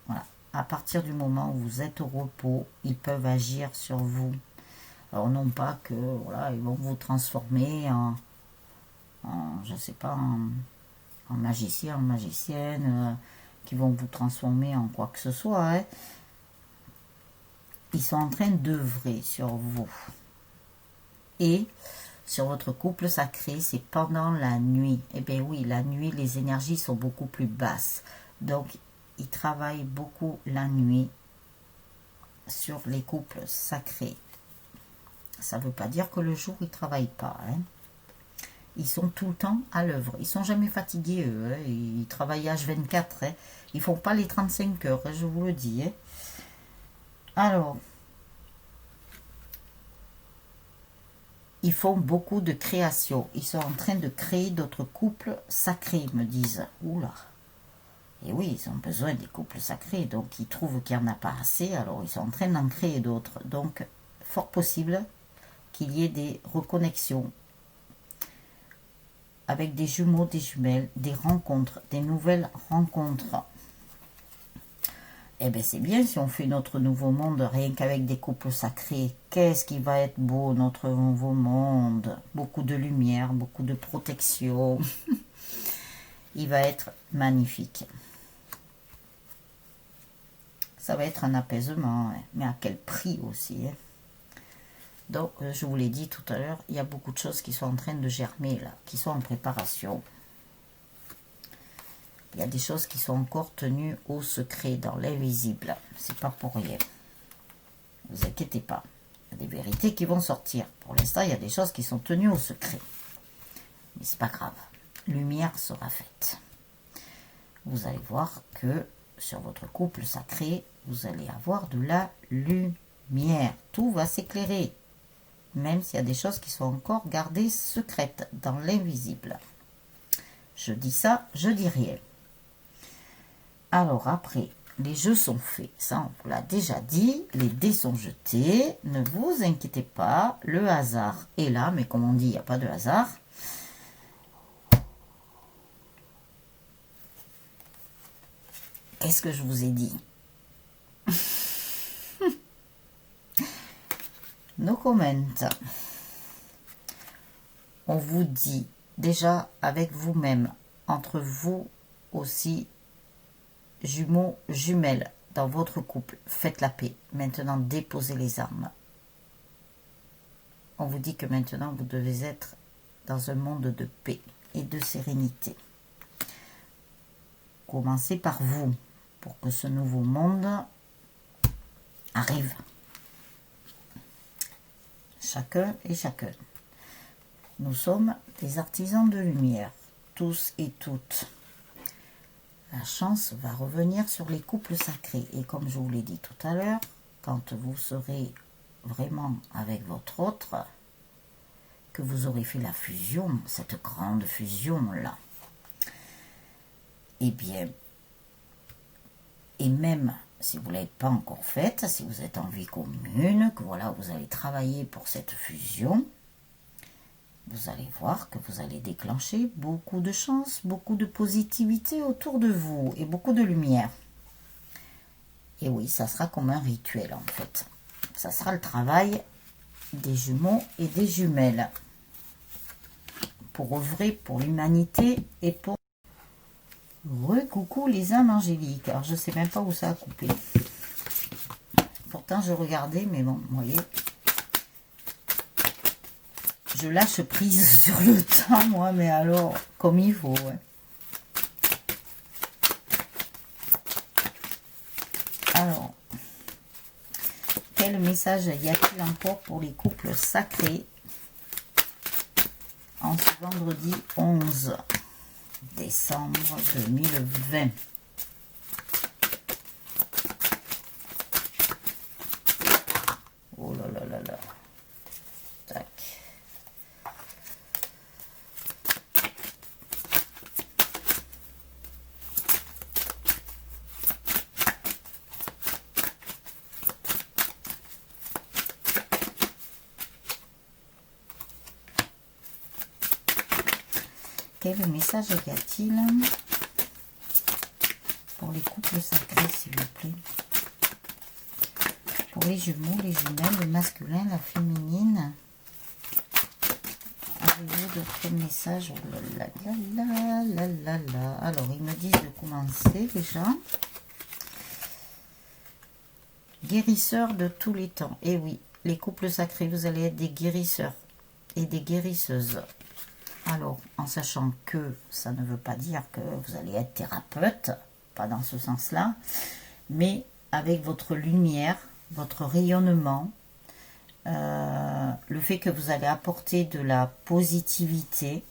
Speaker 1: voilà. À partir du moment où vous êtes au repos, ils peuvent agir sur vous. Alors non pas que, voilà, ils vont vous transformer je sais pas, en magicien, en magicienne, qui vont vous transformer en quoi que ce soit. Hein. Ils sont en train d'œuvrer sur vous. Et sur votre couple sacré, c'est pendant la nuit. Eh bien oui, la nuit, les énergies sont beaucoup plus basses. Donc, ils travaillent beaucoup la nuit sur les couples sacrés. Ça ne veut pas dire que le jour, ils ne travaillent pas. Hein. Ils sont tout le temps à l'œuvre. Ils ne sont jamais fatigués, eux. Hein. Ils travaillent H24. Hein. Ils ne font pas les 35 heures, hein, je vous le dis. Hein. Alors, ils font beaucoup de création. Ils sont en train de créer d'autres couples sacrés, me disent. Oula. Et oui, ils ont besoin des couples sacrés, donc ils trouvent qu'il n'y en a pas assez, alors ils sont en train d'en créer d'autres. Donc, fort possible qu'il y ait des reconnexions avec des jumeaux, des jumelles, des rencontres, des nouvelles rencontres. Eh bien, c'est bien si on fait notre nouveau monde rien qu'avec des couples sacrés. Qu'est-ce qui va être beau, notre nouveau monde? Beaucoup de lumière, beaucoup de protection. Il va être magnifique. Ça va être un apaisement, hein, mais à quel prix aussi. Hein. Donc, je vous l'ai dit tout à l'heure, il y a beaucoup de choses qui sont en train de germer là, qui sont en préparation. Il y a des choses qui sont encore tenues au secret, dans l'invisible. C'est pas pour rien. Ne vous inquiétez pas. Il y a des vérités qui vont sortir. Pour l'instant, il y a des choses qui sont tenues au secret. Mais c'est pas grave. Lumière sera faite. Vous allez voir que sur votre couple sacré, vous allez avoir de la lumière. Tout va s'éclairer. Même s'il y a des choses qui sont encore gardées secrètes dans l'invisible. Je dis ça, je dis rien. Alors après, les jeux sont faits. Ça, on vous l'a déjà dit. Les dés sont jetés. Ne vous inquiétez pas. Le hasard est là. Mais comme on dit, il n'y a pas de hasard. Qu'est-ce que je vous ai dit? No comment. On vous dit déjà avec vous-même, entre vous aussi, jumeaux, jumelles, dans votre couple, faites la paix. Maintenant, déposez les armes. On vous dit que maintenant, vous devez être dans un monde de paix et de sérénité. Commencez par vous, pour que ce nouveau monde arrive. Chacun et chacune. Nous sommes des artisans de lumière, tous et toutes. La chance va revenir sur les couples sacrés. Et comme je vous l'ai dit tout à l'heure, quand vous serez vraiment avec votre autre, que vous aurez fait la fusion, cette grande fusion-là, eh bien, et même si vous ne l'avez pas encore faite, si vous êtes en vie commune, que voilà, vous allez travailler pour cette fusion, vous allez voir que vous allez déclencher beaucoup de chance, beaucoup de positivité autour de vous et beaucoup de lumière. Et oui, ça sera comme un rituel en fait. Ça sera le travail des jumeaux et des jumelles pour œuvrer pour l'humanité et pour... Recoucou les âmes angéliques. Alors je sais même pas où ça a coupé. Fort pourtant je regardais, mais bon, vous voyez, je lâche prise sur le temps, moi, mais alors, comme il faut, ouais. Alors, quel message y a-t-il encore pour les couples sacrés en ce vendredi 11 décembre 2020? Oh là là là là. Tac. Quel message y a-t-il pour les couples sacrés, s'il vous plaît? Pour les jumeaux, les jumelles, le masculin, la féminine. Avez-vous d'autres messages? Oh là là là là là là. Alors, ils me disent de commencer déjà. Guérisseurs de tous les temps. Et oui, les couples sacrés, vous allez être des guérisseurs et des guérisseuses. Alors, en sachant que ça ne veut pas dire que vous allez être thérapeute, pas dans ce sens-là, mais avec votre lumière, votre rayonnement, le fait que vous allez apporter de la positivité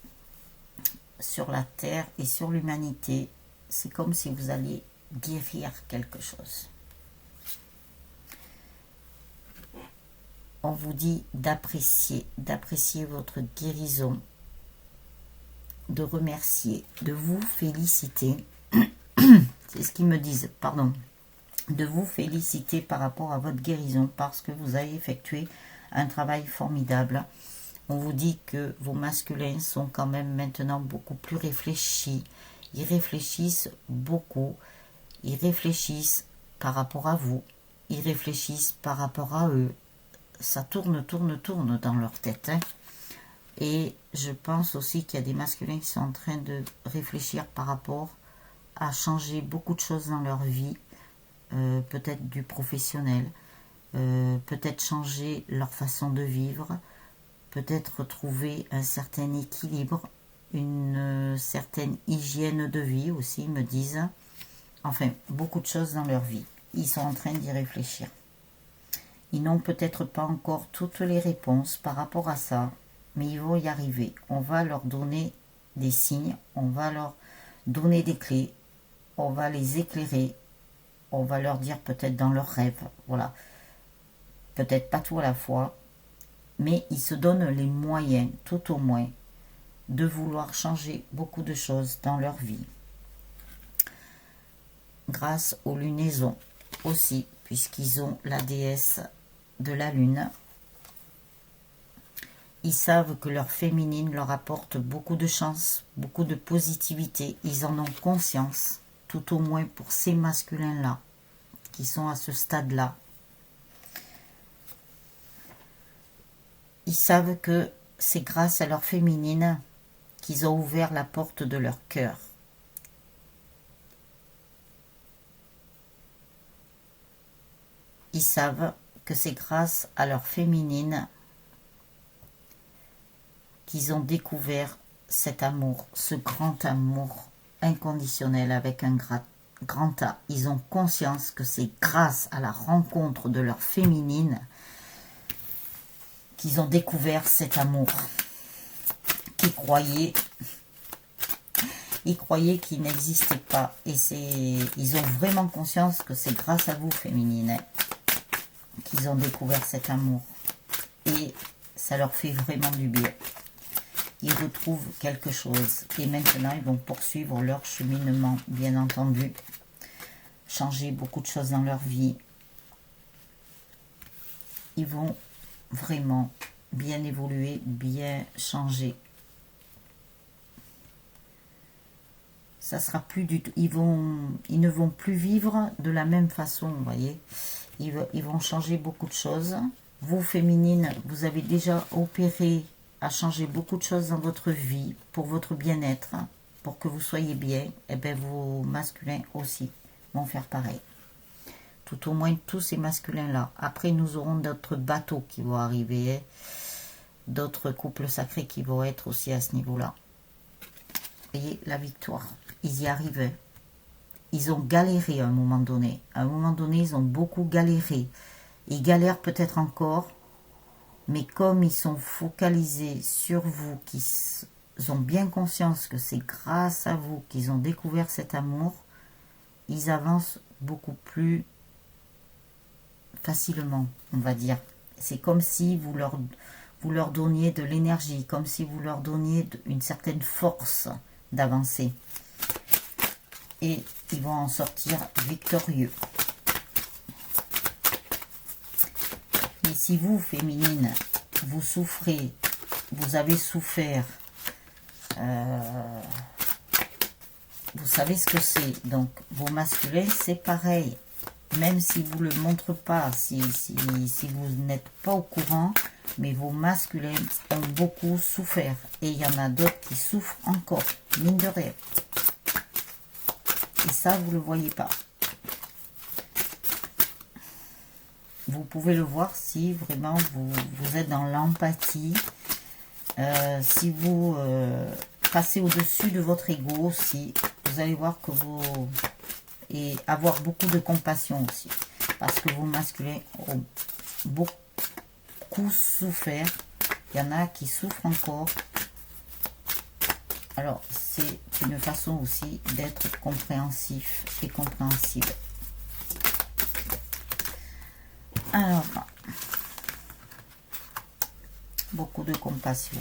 Speaker 1: sur la Terre et sur l'humanité, c'est comme si vous alliez guérir quelque chose. On vous dit d'apprécier votre guérison, de remercier, de vous féliciter, c'est ce qu'ils me disent, pardon, de vous féliciter par rapport à votre guérison parce que vous avez effectué un travail formidable. On vous dit que vos masculins sont quand même maintenant beaucoup plus réfléchis, ils réfléchissent beaucoup, ils réfléchissent par rapport à vous, ils réfléchissent par rapport à eux, ça tourne dans leur tête, hein. Et je pense aussi qu'il y a des masculins qui sont en train de réfléchir par rapport à changer beaucoup de choses dans leur vie, peut-être du professionnel, peut-être changer leur façon de vivre, peut-être retrouver un certain équilibre, une certaine hygiène de vie aussi, ils me disent. Enfin, beaucoup de choses dans leur vie. Ils sont en train d'y réfléchir. Ils n'ont peut-être pas encore toutes les réponses par rapport à ça, mais ils vont y arriver. On va leur donner des signes, on va leur donner des clés, on va les éclairer, on va leur dire peut-être dans leurs rêves, voilà. Peut-être pas tout à la fois, mais ils se donnent les moyens, tout au moins, de vouloir changer beaucoup de choses dans leur vie. Grâce aux lunaisons aussi, puisqu'ils ont la déesse de la lune. Ils savent que leur féminine leur apporte beaucoup de chance, beaucoup de positivité. Ils en ont conscience, tout au moins pour ces masculins-là, qui sont à ce stade-là. Ils savent que c'est grâce à leur féminine qu'ils ont ouvert la porte de leur cœur. Ils savent que c'est grâce à leur féminine qu'ils ont découvert cet amour, ce grand amour inconditionnel avec un grand A. Ils ont conscience que c'est grâce à la rencontre de leur féminine qu'ils ont découvert cet amour. Ils croyaient qu'il n'existait pas. Et ils ont vraiment conscience que c'est grâce à vous, féminine, qu'ils ont découvert cet amour. Et ça leur fait vraiment du bien. Ils retrouvent quelque chose. Et maintenant, ils vont poursuivre leur cheminement, bien entendu. Changer beaucoup de choses dans leur vie. Ils vont vraiment bien évoluer, bien changer. Ça sera plus du tout. Ils ne vont plus vivre de la même façon, vous voyez. Ils vont changer beaucoup de choses. Vous, féminines, vous avez déjà opéré à changer beaucoup de choses dans votre vie pour votre bien-être, pour que vous soyez bien. Et bien, vos masculins aussi vont faire pareil. tout au moins tous ces masculins-là. Après, nous aurons d'autres bateaux qui vont arriver, hein. D'autres couples sacrés qui vont être aussi à ce niveau-là. Vous voyez, la victoire. Ils y arrivaient. Ils ont galéré à un moment donné. À un moment donné, ils ont beaucoup galéré. Ils galèrent peut-être encore, mais comme ils sont focalisés sur vous, qu'ils ont bien conscience que c'est grâce à vous qu'ils ont découvert cet amour, ils avancent beaucoup plus facilement, on va dire. C'est comme si vous leur donniez de l'énergie, comme si vous leur donniez une certaine force d'avancer. Et ils vont en sortir victorieux. Et si vous, féminine, vous souffrez, vous avez souffert, vous savez ce que c'est. Donc, vos masculins, c'est pareil. Même si vous ne le montrez pas, si vous n'êtes pas au courant, mais vos masculins ont beaucoup souffert. Et il y en a d'autres qui souffrent encore, mine de rien. Et ça, vous ne le voyez pas. Vous pouvez le voir si vraiment vous êtes dans l'empathie. Si vous passez au-dessus de votre ego aussi, vous allez voir que vous... Et avoir beaucoup de compassion aussi. Parce que vos masculins ont beaucoup souffert. Il y en a qui souffrent encore. Alors, c'est une façon aussi d'être compréhensif et compréhensible. Alors, beaucoup de compassion,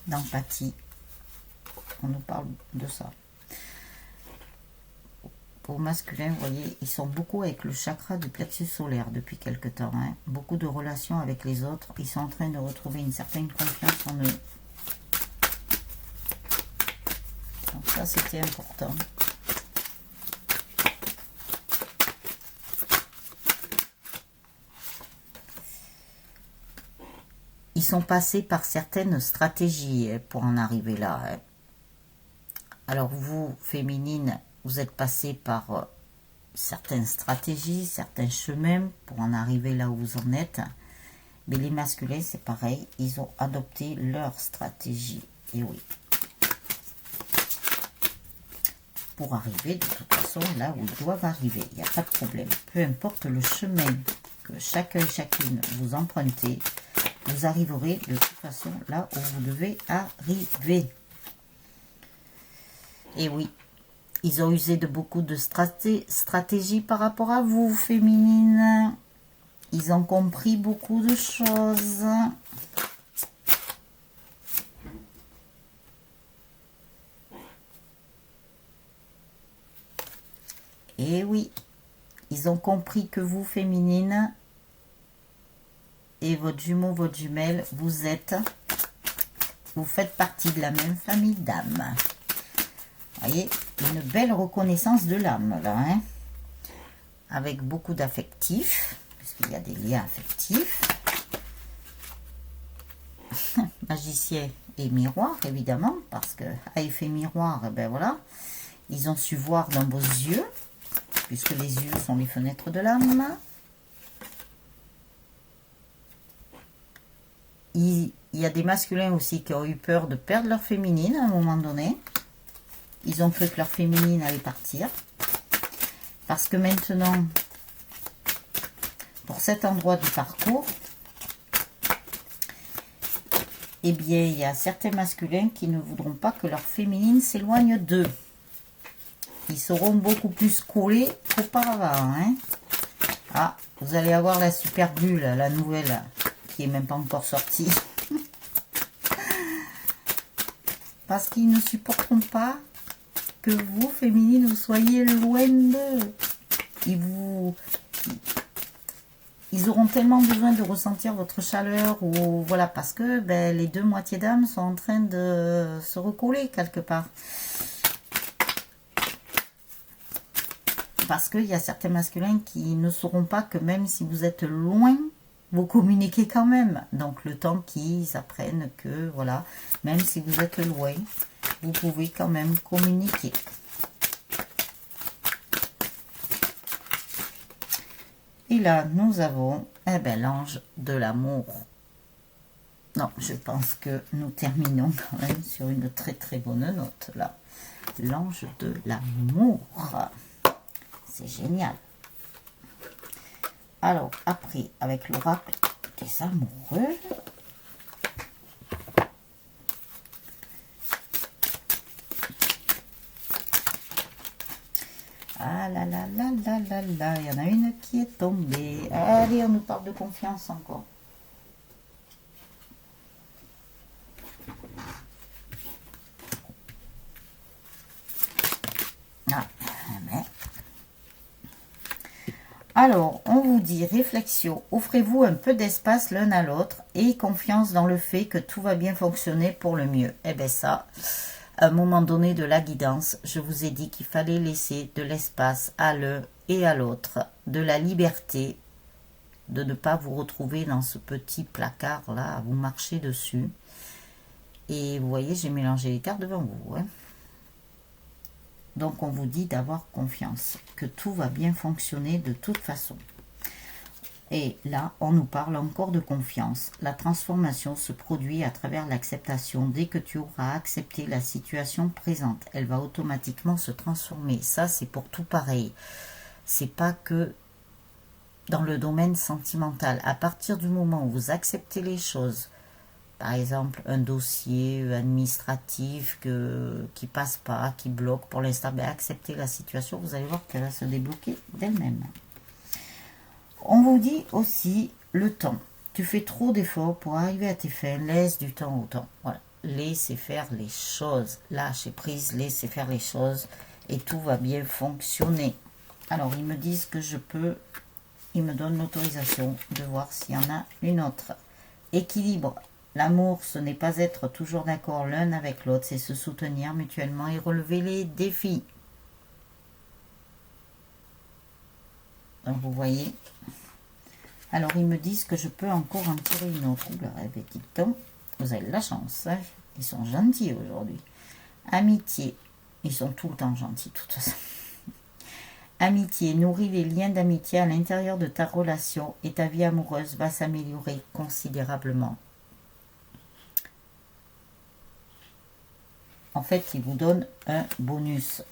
Speaker 1: d'empathie. On nous parle de ça. Pour masculin, vous voyez, ils sont beaucoup avec le chakra du plexus solaire depuis quelque temps. Hein. Beaucoup de relations avec les autres. Ils sont en train de retrouver une certaine confiance en eux. Donc ça, c'était important. Ils sont passés par certaines stratégies pour en arriver là. Hein. Alors vous, féminine, vous êtes passé par certaines stratégies, certains chemins pour en arriver là où vous en êtes. Mais les masculins, c'est pareil, ils ont adopté leur stratégie. Et oui. Pour arriver, de toute façon, là où ils doivent arriver. Il n'y a pas de problème. Peu importe le chemin que chacun et chacune vous empruntez, vous arriverez de toute façon là où vous devez arriver. Et oui. Ils ont usé de beaucoup de stratégies par rapport à vous, féminine. Ils ont compris beaucoup de choses. Et oui, ils ont compris que vous, féminine, et votre jumeau, votre jumelle, vous faites partie de la même famille d'âmes. Vous voyez, une belle reconnaissance de l'âme, là, hein, avec beaucoup d'affectifs, puisqu'il y a des liens affectifs. Magicien et miroir, évidemment, parce que à effet miroir, eh ben voilà, ils ont su voir dans vos yeux, puisque les yeux sont les fenêtres de l'âme. Il y a des masculins aussi qui ont eu peur de perdre leur féminine à un moment donné. Ils ont cru que leur féminine allait partir. Parce que maintenant, pour cet endroit du parcours, eh bien, il y a certains masculins qui ne voudront pas que leur féminine s'éloigne d'eux. Ils seront beaucoup plus collés qu'auparavant. Hein. Ah, vous allez avoir la super bulle, la nouvelle, qui n'est même pas encore sortie. Parce qu'ils ne supporteront pas que vous, féminine, vous soyez loin d'eux. Ils auront tellement besoin de ressentir votre chaleur, ou voilà, parce que ben, les deux moitiés d'âme sont en train de se recoller quelque part. Parce qu'il y a certains masculins qui ne sauront pas que même si vous êtes loin, vous communiquez quand même. Donc le temps qu'ils apprennent que, voilà, même si vous êtes loin, vous pouvez quand même communiquer. Et là, nous avons eh ben, l'ange de l'amour. Non, je pense que nous terminons quand même sur une très très bonne note là. L'ange de l'amour. C'est génial. Alors, après, avec l'oracle des amoureux. Ah là là là là là là, il y en a une qui est tombée. Allez, on nous parle de confiance encore. Ah, mais... Alors, on vous dit réflexion, offrez-vous un peu d'espace l'un à l'autre et confiance dans le fait que tout va bien fonctionner pour le mieux. Eh bien ça, à un moment donné de la guidance, je vous ai dit qu'il fallait laisser de l'espace à l'un et à l'autre, de la liberté, de ne pas vous retrouver dans ce petit placard là, à vous marcher dessus. Et vous voyez, j'ai mélangé les cartes devant vous. Hein. Donc on vous dit d'avoir confiance, que tout va bien fonctionner de toute façon. Et là, on nous parle encore de confiance. La transformation se produit à travers l'acceptation. Dès que tu auras accepté la situation présente, elle va automatiquement se transformer. Ça, c'est pour tout pareil. C'est pas que dans le domaine sentimental. À partir du moment où vous acceptez les choses, par exemple un dossier administratif qui passe pas, qui bloque pour l'instant, ben acceptez la situation, vous allez voir qu'elle va se débloquer d'elle-même. On vous dit aussi le temps. Tu fais trop d'efforts pour arriver à tes fins, laisse du temps au temps. Voilà. Laissez faire les choses. Lâchez prise, laissez faire les choses et tout va bien fonctionner. Alors, ils me disent que je peux, ils me donnent l'autorisation de voir s'il y en a une autre. Équilibre. L'amour, ce n'est pas être toujours d'accord l'un avec l'autre, c'est se soutenir mutuellement et relever les défis. Donc, vous voyez. Alors, ils me disent que je peux encore en tirer une autre. Oula, petit temps. Vous avez de la chance. Hein, ils sont gentils aujourd'hui. Amitié. Ils sont tout le temps gentils, de toute façon. Amitié. Nourris les liens d'amitié à l'intérieur de ta relation et ta vie amoureuse va s'améliorer considérablement. En fait, il vous donne un bonus.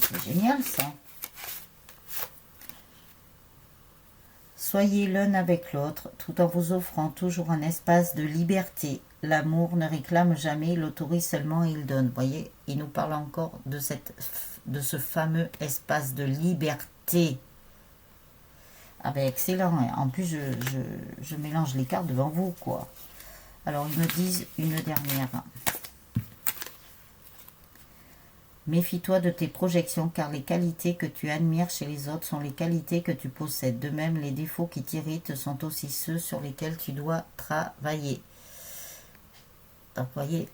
Speaker 1: C'est génial, ça. Soyez l'un avec l'autre, tout en vous offrant toujours un espace de liberté. L'amour ne réclame jamais, il autorise seulement et il donne. Vous voyez, il nous parle encore de ce fameux espace de liberté. Ah ben, excellent. En plus, je mélange les cartes devant vous, quoi. Alors, ils me disent une dernière. Méfie-toi de tes projections car les qualités que tu admires chez les autres sont les qualités que tu possèdes. De même, les défauts qui t'irritent sont aussi ceux sur lesquels tu dois travailler. Donc, vous voyez,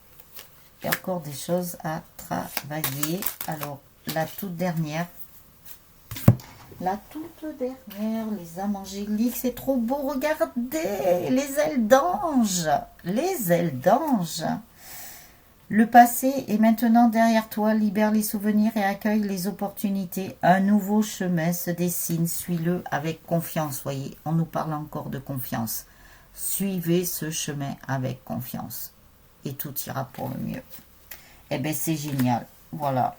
Speaker 1: il y a encore des choses à travailler. Alors, la toute dernière, les âmes angéliques, c'est trop beau, regardez, les ailes d'ange, Le passé est maintenant derrière toi, libère les souvenirs et accueille les opportunités. Un nouveau chemin se dessine, suis-le avec confiance. Voyez, on nous parle encore de confiance. Suivez ce chemin avec confiance et tout ira pour le mieux. Eh bien, c'est génial. Voilà.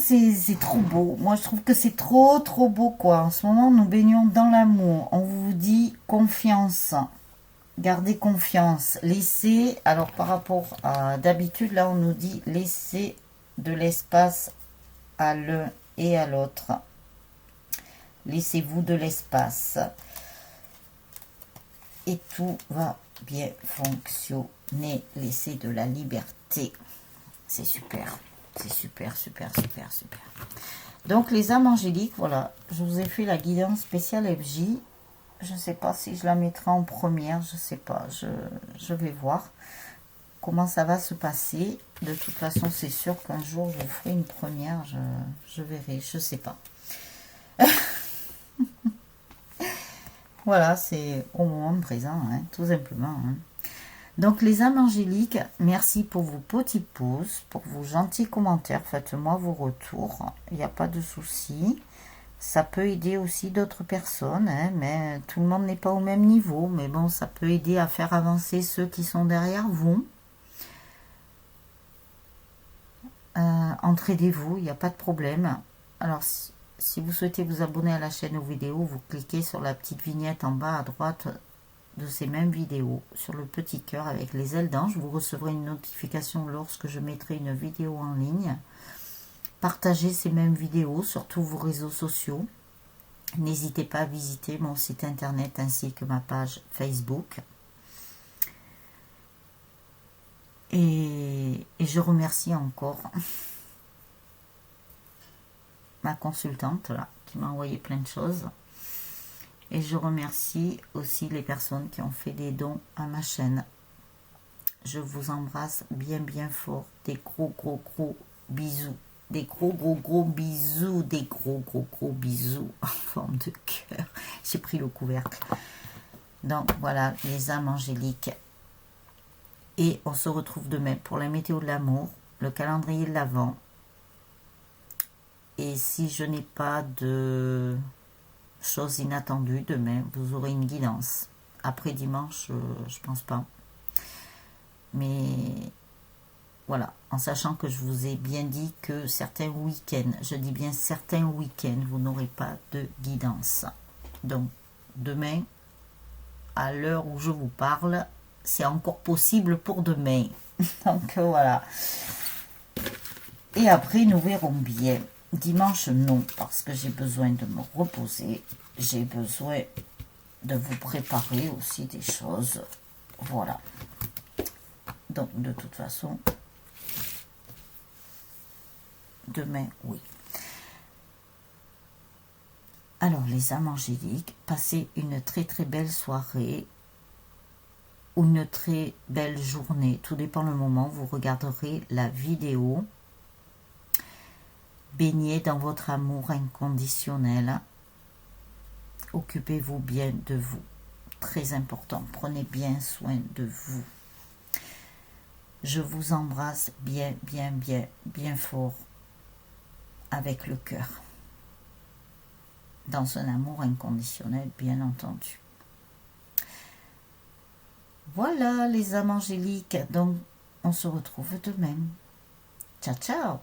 Speaker 1: C'est trop beau. Moi, je trouve que c'est trop beau, quoi. En ce moment, nous baignons dans l'amour. On vous dit confiance. Gardez confiance. Laissez, alors par rapport à d'habitude, là on nous dit laissez de l'espace à l'un et à l'autre. Laissez-vous de l'espace. Et tout va bien fonctionner. Laissez de la liberté. C'est super. C'est super. Donc les âmes angéliques, voilà. Je vous ai fait la guidance spéciale FJ. Je ne sais pas si je la mettrai en première, je ne sais pas, je vais voir comment ça va se passer. De toute façon, c'est sûr qu'un jour, je vous ferai une première, je verrai, je ne sais pas. Voilà, c'est au moment présent, hein, tout simplement. Hein. Donc, les âmes angéliques, merci pour vos petits pouces, pour vos gentils commentaires. Faites-moi vos retours, il n'y a pas de souci. Ça peut aider aussi d'autres personnes, hein, mais tout le monde n'est pas au même niveau. Mais bon, ça peut aider à faire avancer ceux qui sont derrière vous. Entraidez-vous, il n'y a pas de problème. Alors, si vous souhaitez vous abonner à la chaîne aux vidéos, vous cliquez sur la petite vignette en bas à droite de ces mêmes vidéos, sur le petit cœur avec les ailes d'ange. Vous recevrez une notification lorsque je mettrai une vidéo en ligne. Partagez ces mêmes vidéos sur tous vos réseaux sociaux. N'hésitez pas à visiter mon site internet ainsi que ma page Facebook. Et je remercie encore ma consultante là, qui m'a envoyé plein de choses. Et je remercie aussi les personnes qui ont fait des dons à ma chaîne. Je vous embrasse bien bien fort. Des gros bisous. Des gros bisous. Des gros bisous en forme de cœur. J'ai pris le couvercle. Donc voilà, les âmes angéliques. Et on se retrouve demain pour la météo de l'amour, le calendrier de l'Avent. Et si je n'ai pas de choses inattendues demain, vous aurez une guidance. Après dimanche, je pense pas. Mais voilà, en sachant que je vous ai bien dit que certains week-ends, je dis bien certains week-ends, vous n'aurez pas de guidance. Donc demain, à l'heure où je vous parle, c'est encore possible pour demain. Donc voilà. Et après, nous verrons bien. Dimanche, non, parce que j'ai besoin de me reposer. J'ai besoin de vous préparer aussi des choses. Voilà. Donc, de toute façon, demain, oui. Alors, les âmes angéliques, passez une très très belle soirée ou une très belle journée. Tout dépend le moment où vous regarderez la vidéo. Baignez dans votre amour inconditionnel. Occupez-vous bien de vous. Très important. Prenez bien soin de vous. Je vous embrasse bien fort avec le cœur. Dans un amour inconditionnel, bien entendu. Voilà les âmes angéliques. Donc, on se retrouve demain. Ciao, ciao!